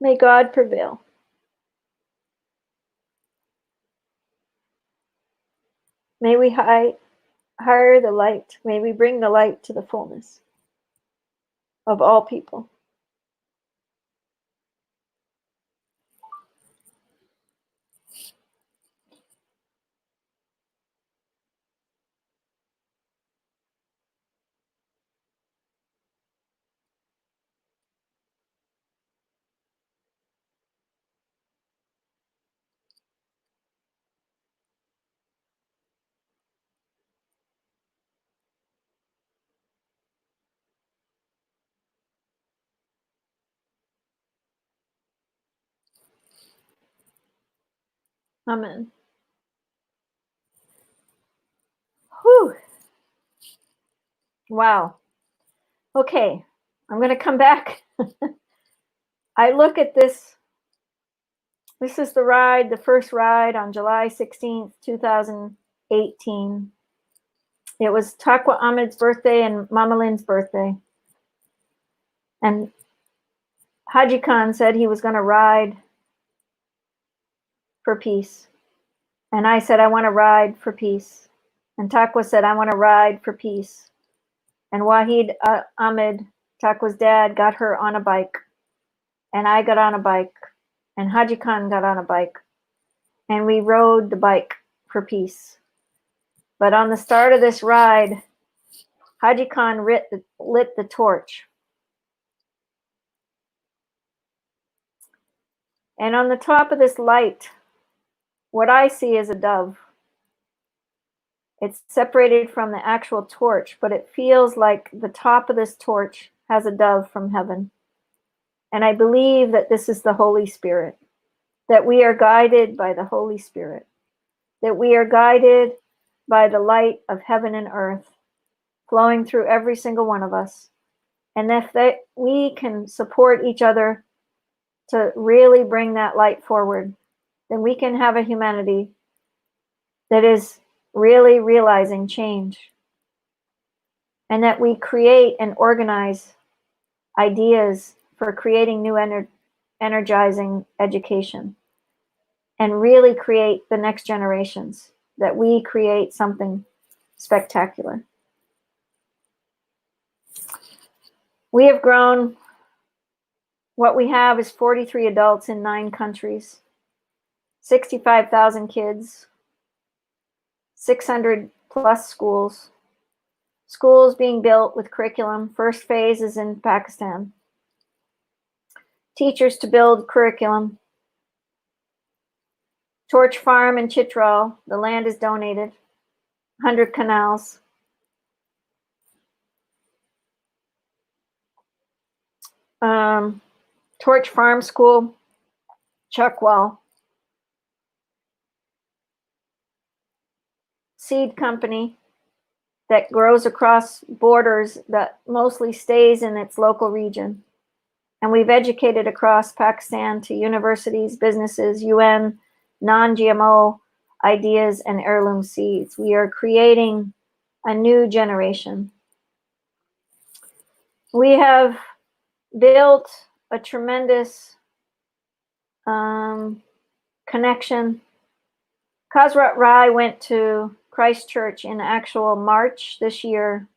May God prevail. May we hire the light. May we bring the light to the fullness of all people. Amen. Whew. Wow. Okay. I'm going to come back. I look at this. This is the ride, the first ride on July 16th, 2018. It was Taqwa Ahmed's birthday and Mama Lynn's birthday. And Haji Khan said he was going to ride for peace. And I said, I want to ride for peace. And Taqwa said, I want to ride for peace. And Wahid Ahmed, Taqwa's dad, got her on a bike. And I got on a bike. And Haji Khan got on a bike. And we rode the bike for peace. But on the start of this ride, Haji Khan lit the torch. And on the top of this light, what I see is a dove. It's separated from the actual torch, but it feels like the top of this torch has a dove from heaven. And I believe that this is the Holy Spirit, that we are guided by the Holy Spirit, that we are guided by the light of heaven and earth flowing through every single one of us. And if we can support each other to really bring that light forward, then we can have a humanity that is really realizing change, and that we create and organize ideas for creating new energizing education, and really create the next generations, that we create something spectacular. We have grown. What we have is 43 adults in 9 countries, 65,000 kids, 600 plus schools being built with curriculum. First phase is in Pakistan. Teachers to build curriculum. Torch Farm in Chitral, the land is donated. 100 canals. Torch Farm School, Chuckwell. Seed company that grows across borders, that mostly stays in its local region. And we've educated across Pakistan to universities, businesses, UN, non-GMO ideas, and heirloom seeds. We are creating a new generation. We have built a tremendous connection. Kasrat Rai went to Christchurch in actual March this year,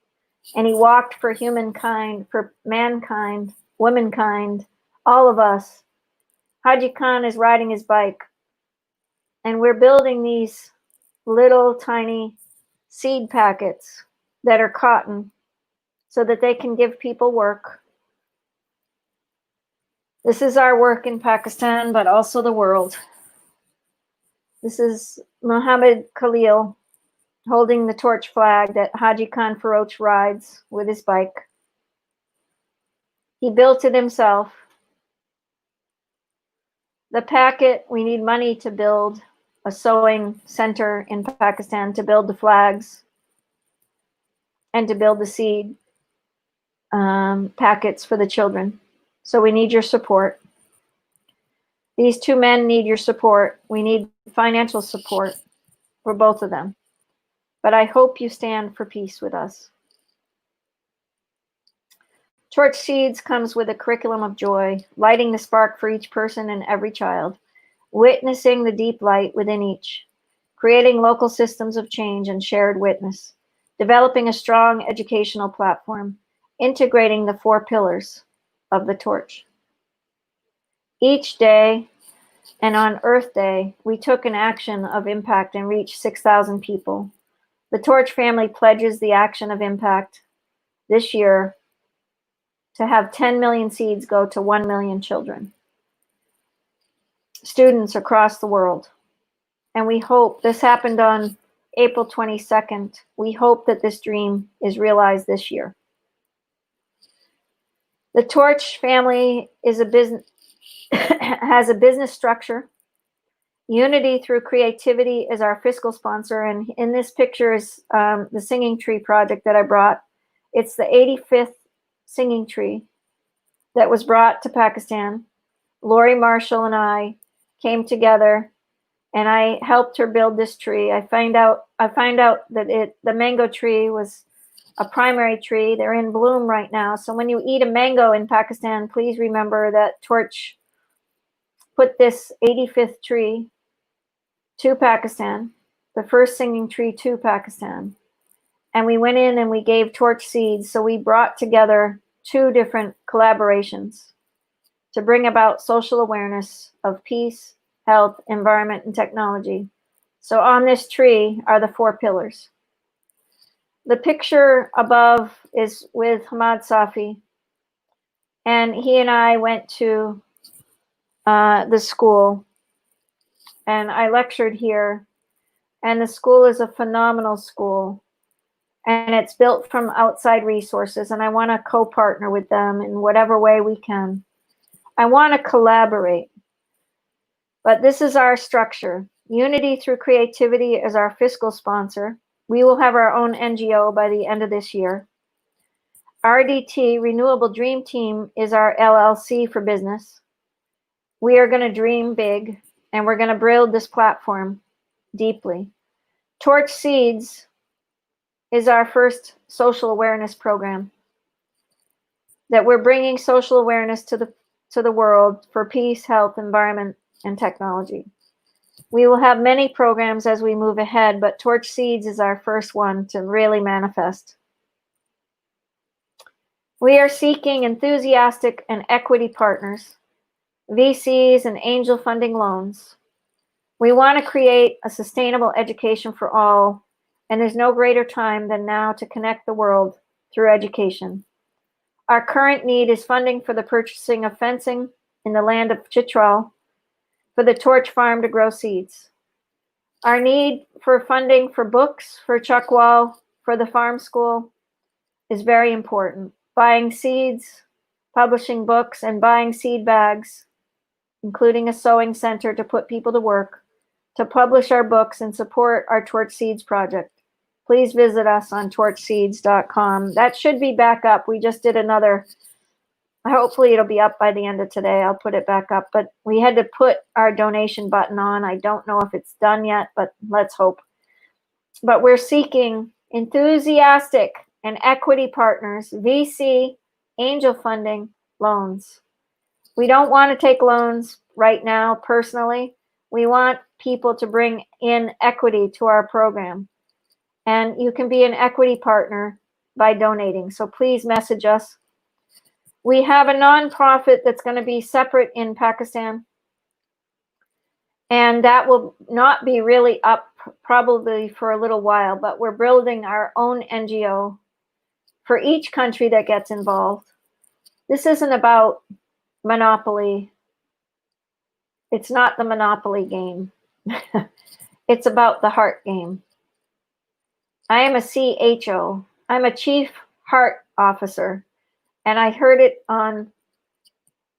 and he walked for humankind, for mankind, womankind, all of us. Haji Khan is riding his bike, and we're building these little tiny seed packets that are cotton so that they can give people work. This is our work in Pakistan, but also the world. This is Muhammad Khalil holding the torch flag that Haji Khan Faroch rides with his bike. He built it himself. The packet, we need money to build a sewing center in Pakistan, to build the flags and to build the seed packets for the children. So we need your support. These 2 men need your support. We need financial support for both of them. But I hope you stand for peace with us. Torch Seeds comes with a curriculum of joy, lighting the spark for each person and every child, witnessing the deep light within each, creating local systems of change and shared witness, developing a strong educational platform, integrating the 4 pillars of the torch. Each day, and on Earth Day, we took an action of impact and reached 6,000 people. The Torch family pledges the action of impact this year to have 10 million seeds go to 1 million children, students across the world. And we hope, this happened on April 22nd, we hope that this dream is realized this year. The Torch family is a business, has a business structure Unity through Creativity is our fiscal sponsor. And in this picture is the singing tree project that I brought. It's the 85th singing tree that was brought to Pakistan. Lori Marshall and I came together and I helped her build this tree. I find out that the mango tree was a primary tree. They're in bloom right now. So when you eat a mango in Pakistan, please remember that Torch put this 85th tree to Pakistan, the first singing tree to Pakistan. And we went in and we gave torch seeds. So we brought together 2 different collaborations to bring about social awareness of peace, health, environment, and technology. So on this tree are the 4 pillars. The picture above is with Hamad Safi. And he and I went to the school. And I lectured here. And the school is a phenomenal school. And it's built from outside resources. And I want to co-partner with them in whatever way we can. I want to collaborate. But this is our structure. Unity through Creativity is our fiscal sponsor. We will have our own NGO by the end of this year. RDT, Renewable Dream Team, is our LLC for business. We are going to dream big, and we're going to build this platform deeply. Torch Seeds is our first social awareness program that we're bringing social awareness to the world for peace, health, environment, and technology. We will have many programs as we move ahead, but Torch Seeds is our first one to really manifest. We are seeking enthusiastic and equity partners, VCs, and angel funding loans. We want to create a sustainable education for all, and there's no greater time than now to connect the world through education. Our current need is funding for the purchasing of fencing in the land of Chitral for the Torch Farm to grow seeds. Our need for funding for books for Chuckwal for the farm school is very important. Buying seeds, publishing books, and buying seed bags, including a sewing center to put people to work, to publish our books and support our Torch Seeds project. Please visit us on torchseeds.com. That should be back up. We just did another. Hopefully it'll be up by the end of today. I'll put it back up. But we had to put our donation button on. I don't know if it's done yet, but let's hope. But we're seeking enthusiastic and equity partners, VC, angel funding, loans. We don't want to take loans right now personally. We want people to bring in equity to our program. And you can be an equity partner by donating. So please message us. We have a nonprofit that's going to be separate in Pakistan. And that will not be really up probably for a little while, but we're building our own NGO for each country that gets involved. This isn't about monopoly. It's not the monopoly game. It's about the heart game. I am a CHO. I'm a Chief Heart Officer. And I heard it on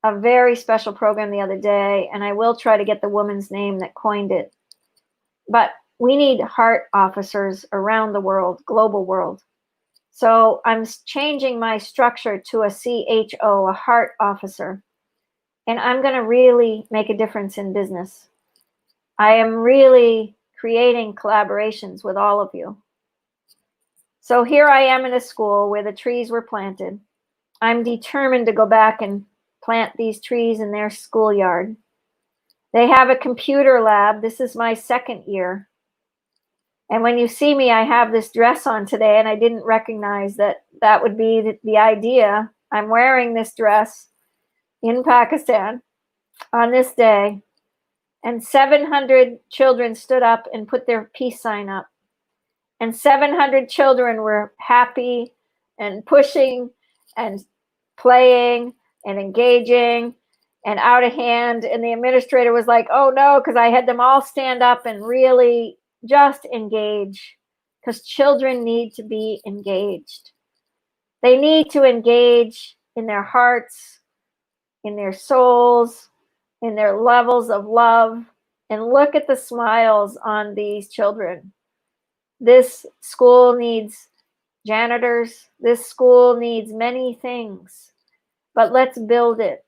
a very special program the other day, and I will try to get the woman's name that coined it. But we need heart officers around the world, global world. So I'm changing my structure to a CHO, a heart officer. And I'm going to really make a difference in business. I am really creating collaborations with all of you. So here I am in a school where the trees were planted. I'm determined to go back and plant these trees in their schoolyard. They have a computer lab. This is my 2nd year. And when you see me, I have this dress on today, and I didn't recognize that that would be the idea. I'm wearing this dress in Pakistan on this day, and 700 children stood up and put their peace sign up. And 700 children were happy and pushing and playing and engaging and out of hand. And the administrator was like, oh no, because I had them all stand up and really just engage, because children need to be engaged. They need to engage in their hearts, in their souls, in their levels of love, And look at the smiles on these children. This school needs janitors. This school needs many things. But let's build it.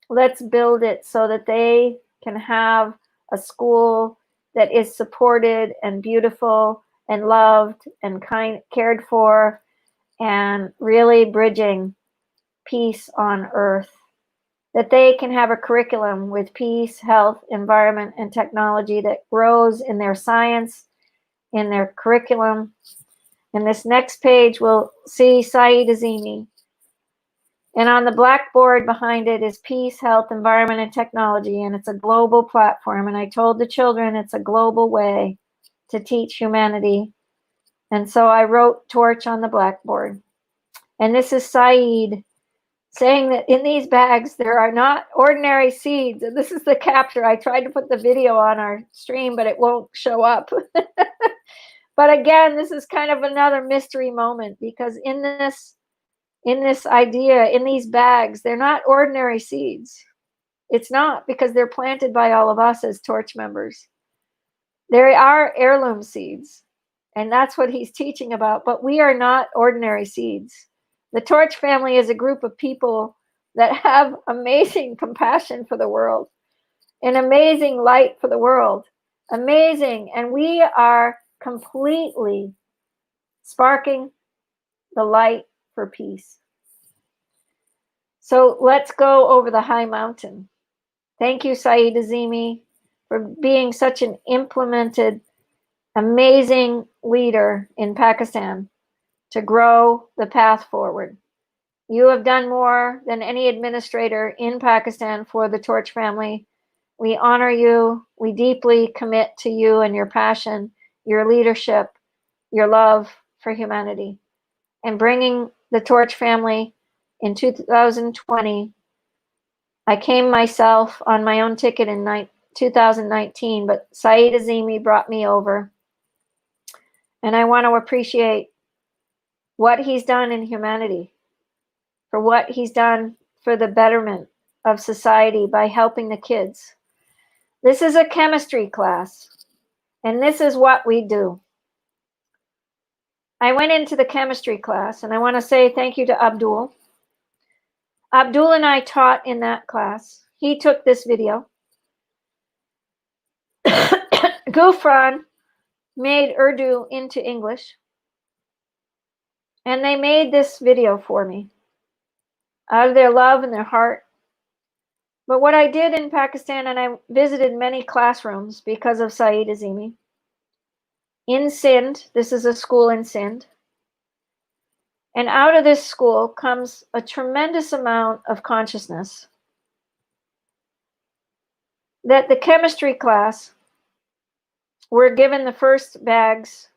Let's build it so that they can have a school that is supported and beautiful and loved and cared for, and really bridging peace on earth. That they can have a curriculum with peace, health, environment, and technology that grows in their science, in their curriculum. And this next page we'll see Saeed Azimi. And on the blackboard behind it is peace, health, environment, and technology. And it's a global platform. And I told the children it's a global way to teach humanity. And so I wrote torch on the blackboard. And this is Saeed saying that in these bags, there are not ordinary seeds. And this is the capture. I tried to put the video on our stream, but it won't show up. But again, this is kind of another mystery moment, because in this idea, in these bags, they're not ordinary seeds. It's not, because they're planted by all of us as torch members. There are heirloom seeds, and that's what he's teaching about, but we are not ordinary seeds. The Torch family is a group of people that have amazing compassion for the world, an amazing light for the world, amazing, and we are completely sparking the light for peace. So let's go over the high mountain. Thank you, Saeed Azimi, for being such an implemented, amazing leader in Pakistan to grow the path forward. You have done more than any administrator in Pakistan for the Torch family. We honor you. We deeply commit to you and your passion, your leadership, your love for humanity, and bringing the Torch family in 2020. I came myself on my own ticket in 2019, but Saeed Azimi brought me over. And I want to appreciate what he's done in humanity, for what he's done for the betterment of society by helping the kids. This is a chemistry class, and this is what we do. I went into the chemistry class, and I want to say thank you to Abdul. Abdul and I taught in that class. He took this video. Gufran made Urdu into English, and they made this video for me out of their love and their heart. But what I did in Pakistan, and I visited many classrooms because of Saeed Azimi, in Sindh, this is a school in Sindh, and out of this school comes a tremendous amount of consciousness that the chemistry class were given the first bags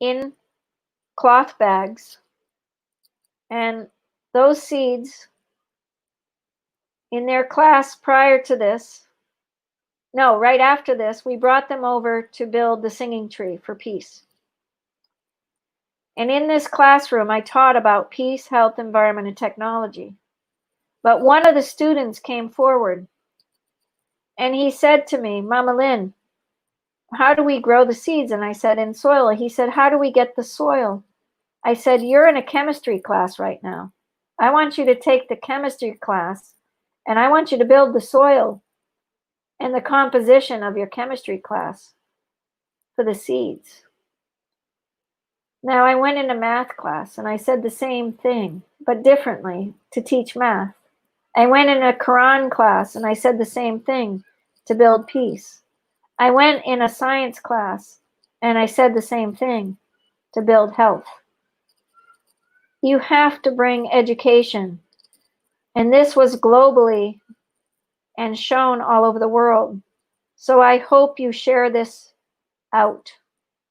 in cloth bags, and those seeds in their class prior to this, no, right after this, we brought them over to build the singing tree for peace. And in this classroom, I taught about peace, health, environment, and technology. But one of the students came forward and he said to me, Mama Lynn, how do we grow the seeds? And I said, in soil. He said, how do we get the soil? I said, you're in a chemistry class right now. I want you to take the chemistry class, and I want you to build the soil and the composition of your chemistry class for the seeds. Now, I went into math class, and I said the same thing, but differently, to teach math. I went in a Quran class, and I said the same thing, to build peace. I went in a science class, and I said the same thing, to build health. You have to bring education. And this was globally and shown all over the world. So I hope you share this out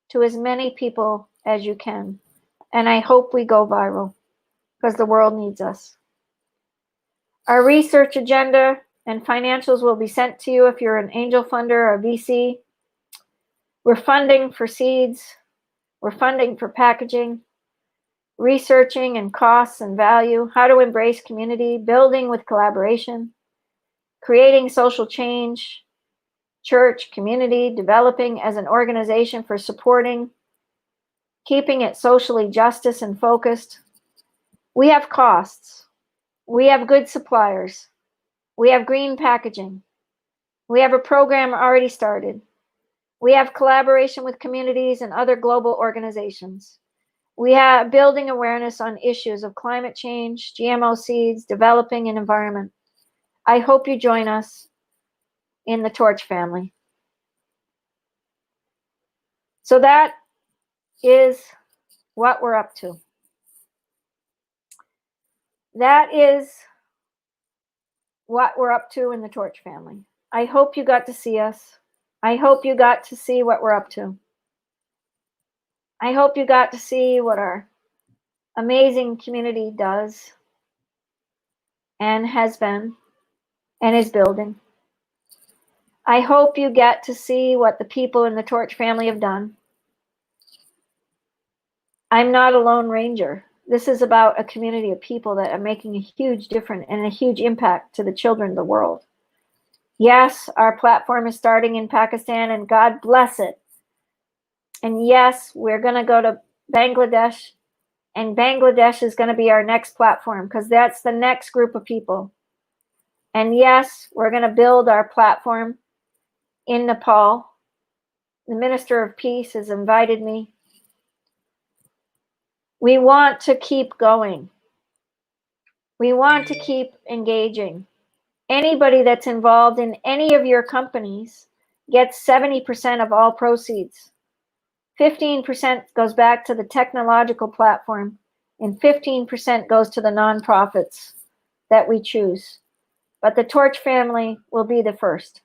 to as many people as you can. And I hope we go viral, because the world needs us. Our research agenda and financials will be sent to you if you're an angel funder or a VC. We're funding for seeds. We're funding for packaging, researching and costs and value, how to embrace community, building with collaboration, creating social change, church, community, developing as an organization for supporting, keeping it socially justice and focused. We have costs. We have good suppliers. We have green packaging. We have a program already started. We have collaboration with communities and other global organizations. We have building awareness on issues of climate change, GMO seeds, developing an environment. I hope you join us in the Torch family. So that is what we're up to. That is what we're up to in the Torch family. I hope you got to see us. I hope you got to see what we're up to. I hope you got to see what our amazing community does and has been and is building. I hope you get to see what the people in the Torch family have done. I'm not a lone ranger. This is about a community of people that are making a huge difference and a huge impact to the children of the world. Yes, our platform is starting in Pakistan, and God bless it. And yes, we're going to go to Bangladesh, and Bangladesh is going to be our next platform because that's the next group of people. And yes, we're going to build our platform in Nepal. The Minister of Peace has invited me. We want to keep going. We want to keep engaging. Anybody that's involved in any of your companies gets 70% of all proceeds. 15% goes back to the technological platform, and 15% goes to the nonprofits that we choose. But the Torch family will be the first.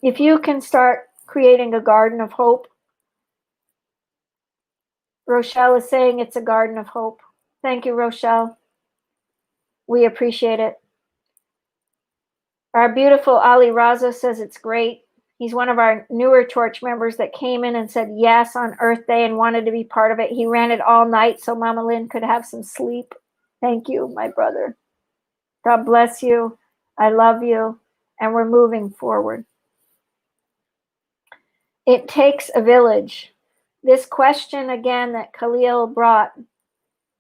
If you can start creating a garden of hope, Rochelle is saying it's a garden of hope. Thank you, Rochelle. We appreciate it. Our beautiful Ali Raza says it's great. He's one of our newer Torch members that came in and said yes on Earth Day and wanted to be part of it. He ran it all night so Mama Lynn could have some sleep. Thank you, my brother. God bless you. I love you. And we're moving forward. It takes a village. This question again that Khalil brought,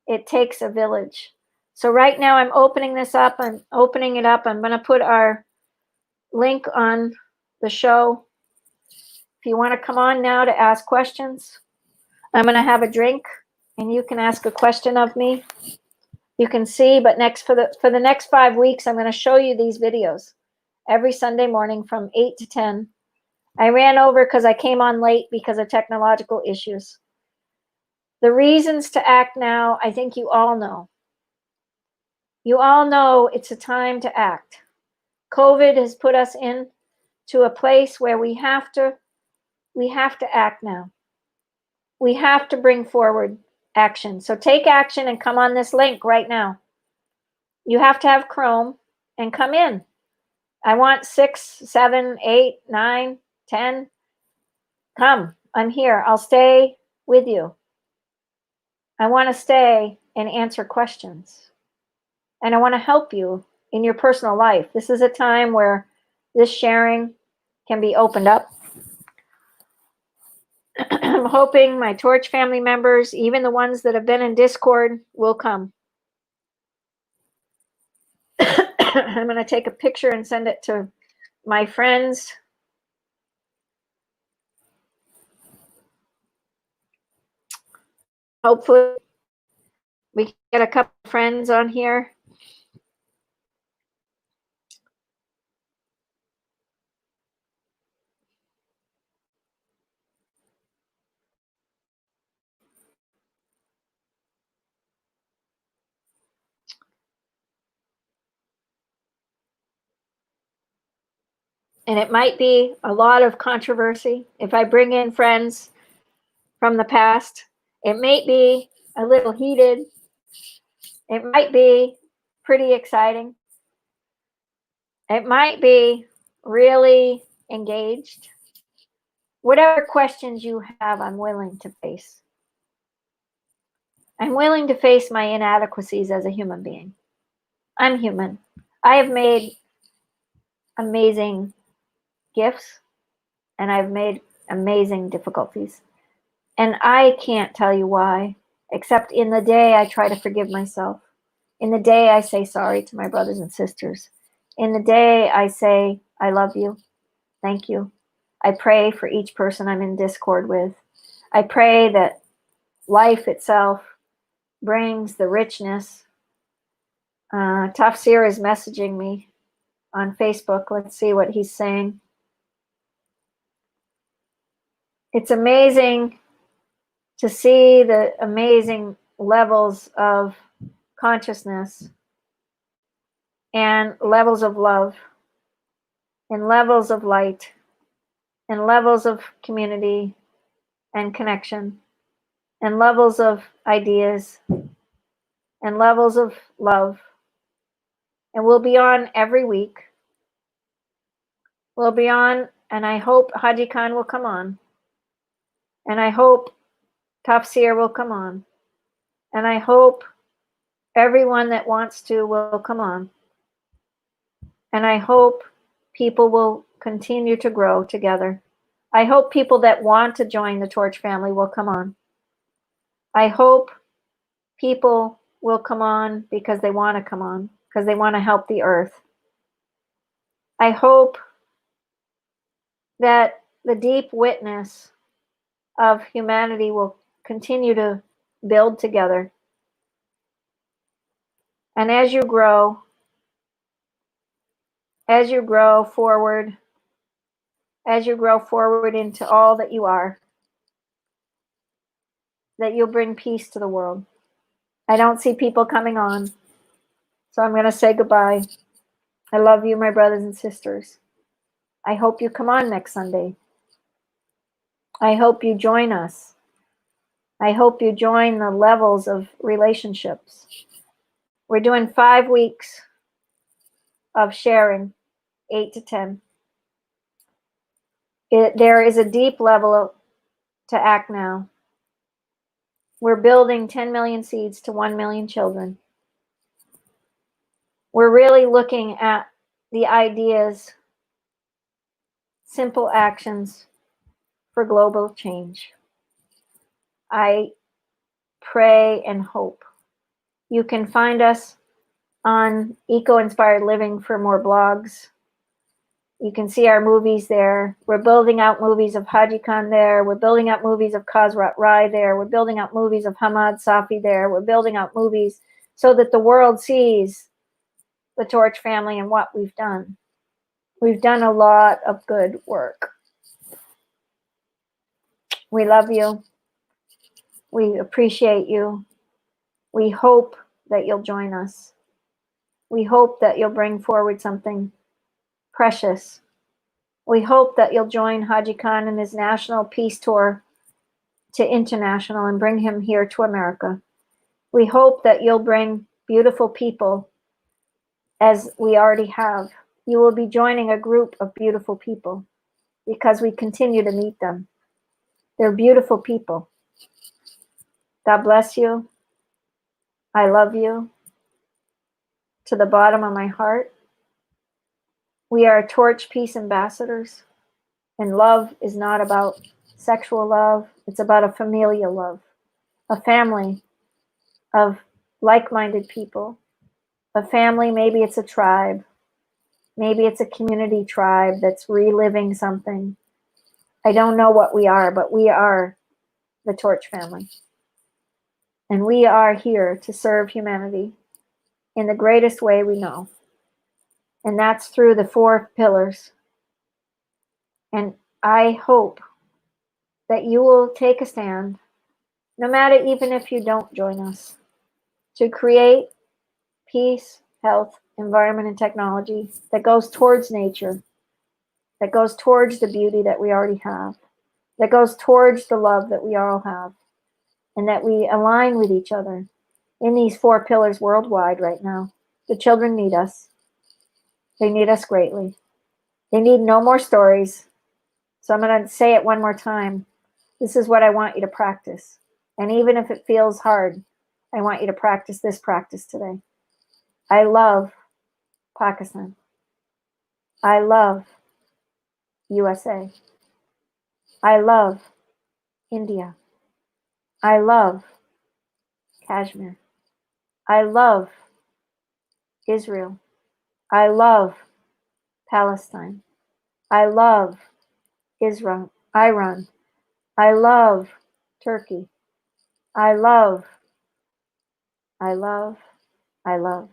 it takes a village. So right now I'm opening this up. I'm opening it up. I'm going to put our link on the show. If you want to come on now to ask questions, I'm going to have a drink and you can ask a question of me. You can see, but for the next 5 weeks, I'm going to show you these videos every Sunday morning from 8 to 10. I ran over because I came on late because of technological issues. The reasons to act now, I think you all know. You all know it's a time to act. COVID has put us into a place where we have to act now. We have to bring forward action. So take action and come on this link right now. You have to have Chrome and come in. I want 6, 7, 8, 9, 10. Come, I'm here. I'll stay with you. I want to stay and answer questions. And I want to help you in your personal life. This is a time where this sharing can be opened up. I'm hoping my Torch family members, even the ones that have been in Discord, will come. I'm going to take a picture and send it to my friends. Hopefully we can get a couple of friends on here. And it might be a lot of controversy. If I bring in friends from the past, it may be a little heated. It might be pretty exciting. It might be really engaged. Whatever questions you have, I'm willing to face. I'm willing to face my inadequacies as a human being. I'm human. I have made amazing gifts and I've made amazing difficulties. And I can't tell you why, except in the day I try to forgive myself. In the day I say sorry to my brothers and sisters. In the day I say, I love you. Thank you. I pray for each person I'm in discord with. I pray that life itself brings the richness. Tafsir is messaging me on Facebook. Let's see what he's saying. It's amazing to see the amazing levels of consciousness and levels of love and levels of light and levels of community and connection and levels of ideas and levels of love. And we'll be on every week. We'll be on, and I hope Haji Khan will come on. And I hope Tafsir will come on. And I hope everyone that wants to will come on. And I hope people will continue to grow together. I hope people that want to join the Torch family will come on. I hope people will come on because they want to come on, because they want to help the earth. I hope that the deep witness of humanity will continue to build together. And as you grow forward, as you grow forward into all that you are, that you'll bring peace to the world. I don't see people coming on, so I'm going to say goodbye. I love you, my brothers and sisters. I hope you come on next Sunday. I hope you join us. I hope you join the levels of relationships. We're doing 5 weeks of sharing, 8 to 10. There is a deep level to act now. We're building 10 million seeds to 1 million children. We're really looking at the ideas, simple actions for global change. I pray and hope. You can find us on Eco Inspired Living for more blogs. You can see our movies there. We're building out movies of Haji Khan there. We're building out movies of Kazrat Rai there. We're building out movies of Hamad Safi there. We're building out movies so that the world sees the Torch family and what we've done. We've done a lot of good work. We love you. We appreciate you. We hope that you'll join us. We hope that you'll bring forward something precious. We hope that you'll join Haji Khan in his national peace tour to international and bring him here to America. We hope that you'll bring beautiful people as we already have. You will be joining a group of beautiful people because we continue to meet them. They're beautiful people. God bless you. I love you to the bottom of my heart. We are Torch Peace Ambassadors, and love is not about sexual love. It's about a familial love, a family of like-minded people, a family. Maybe it's a tribe. Maybe it's a community tribe that's reliving something. I don't know what we are, but we are the Torch family. And we are here to serve humanity in the greatest way we know. And that's through the 4 pillars. And I hope that you will take a stand, no matter even if you don't join us, to create peace, health, environment, and technology that goes towards nature, that goes towards the beauty that we already have, that goes towards the love that we all have, and that we align with each other in these 4 pillars worldwide right now. The children need us. They need us greatly. They need no more stories. So I'm going to say it one more time. This is what I want you to practice. And even if it feels hard, I want you to practice this practice today. I love Pakistan. I love USA. I love India. I love Kashmir. I love Israel. I love Palestine. I love Israel, Iran. I love Turkey. I love, I love, I love.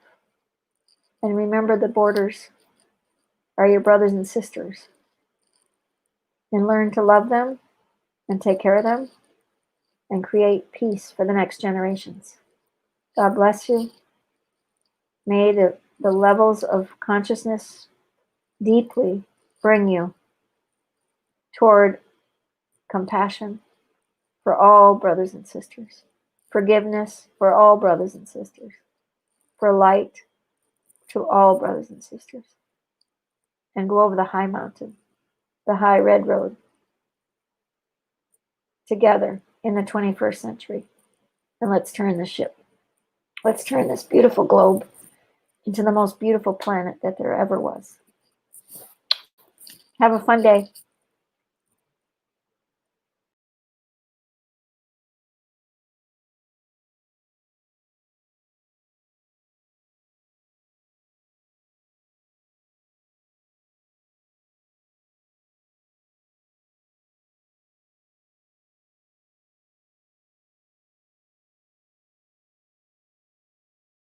And remember, the borders are your brothers and sisters. And learn to love them and take care of them and create peace for the next generations. God bless you. May the levels of consciousness deeply bring you toward compassion for all brothers and sisters, forgiveness for all brothers and sisters, for light to all brothers and sisters, and go over the high mountain, the high red road, together in the 21st century. And let's turn the ship. Let's turn this beautiful globe into the most beautiful planet that there ever was. Have a fun day.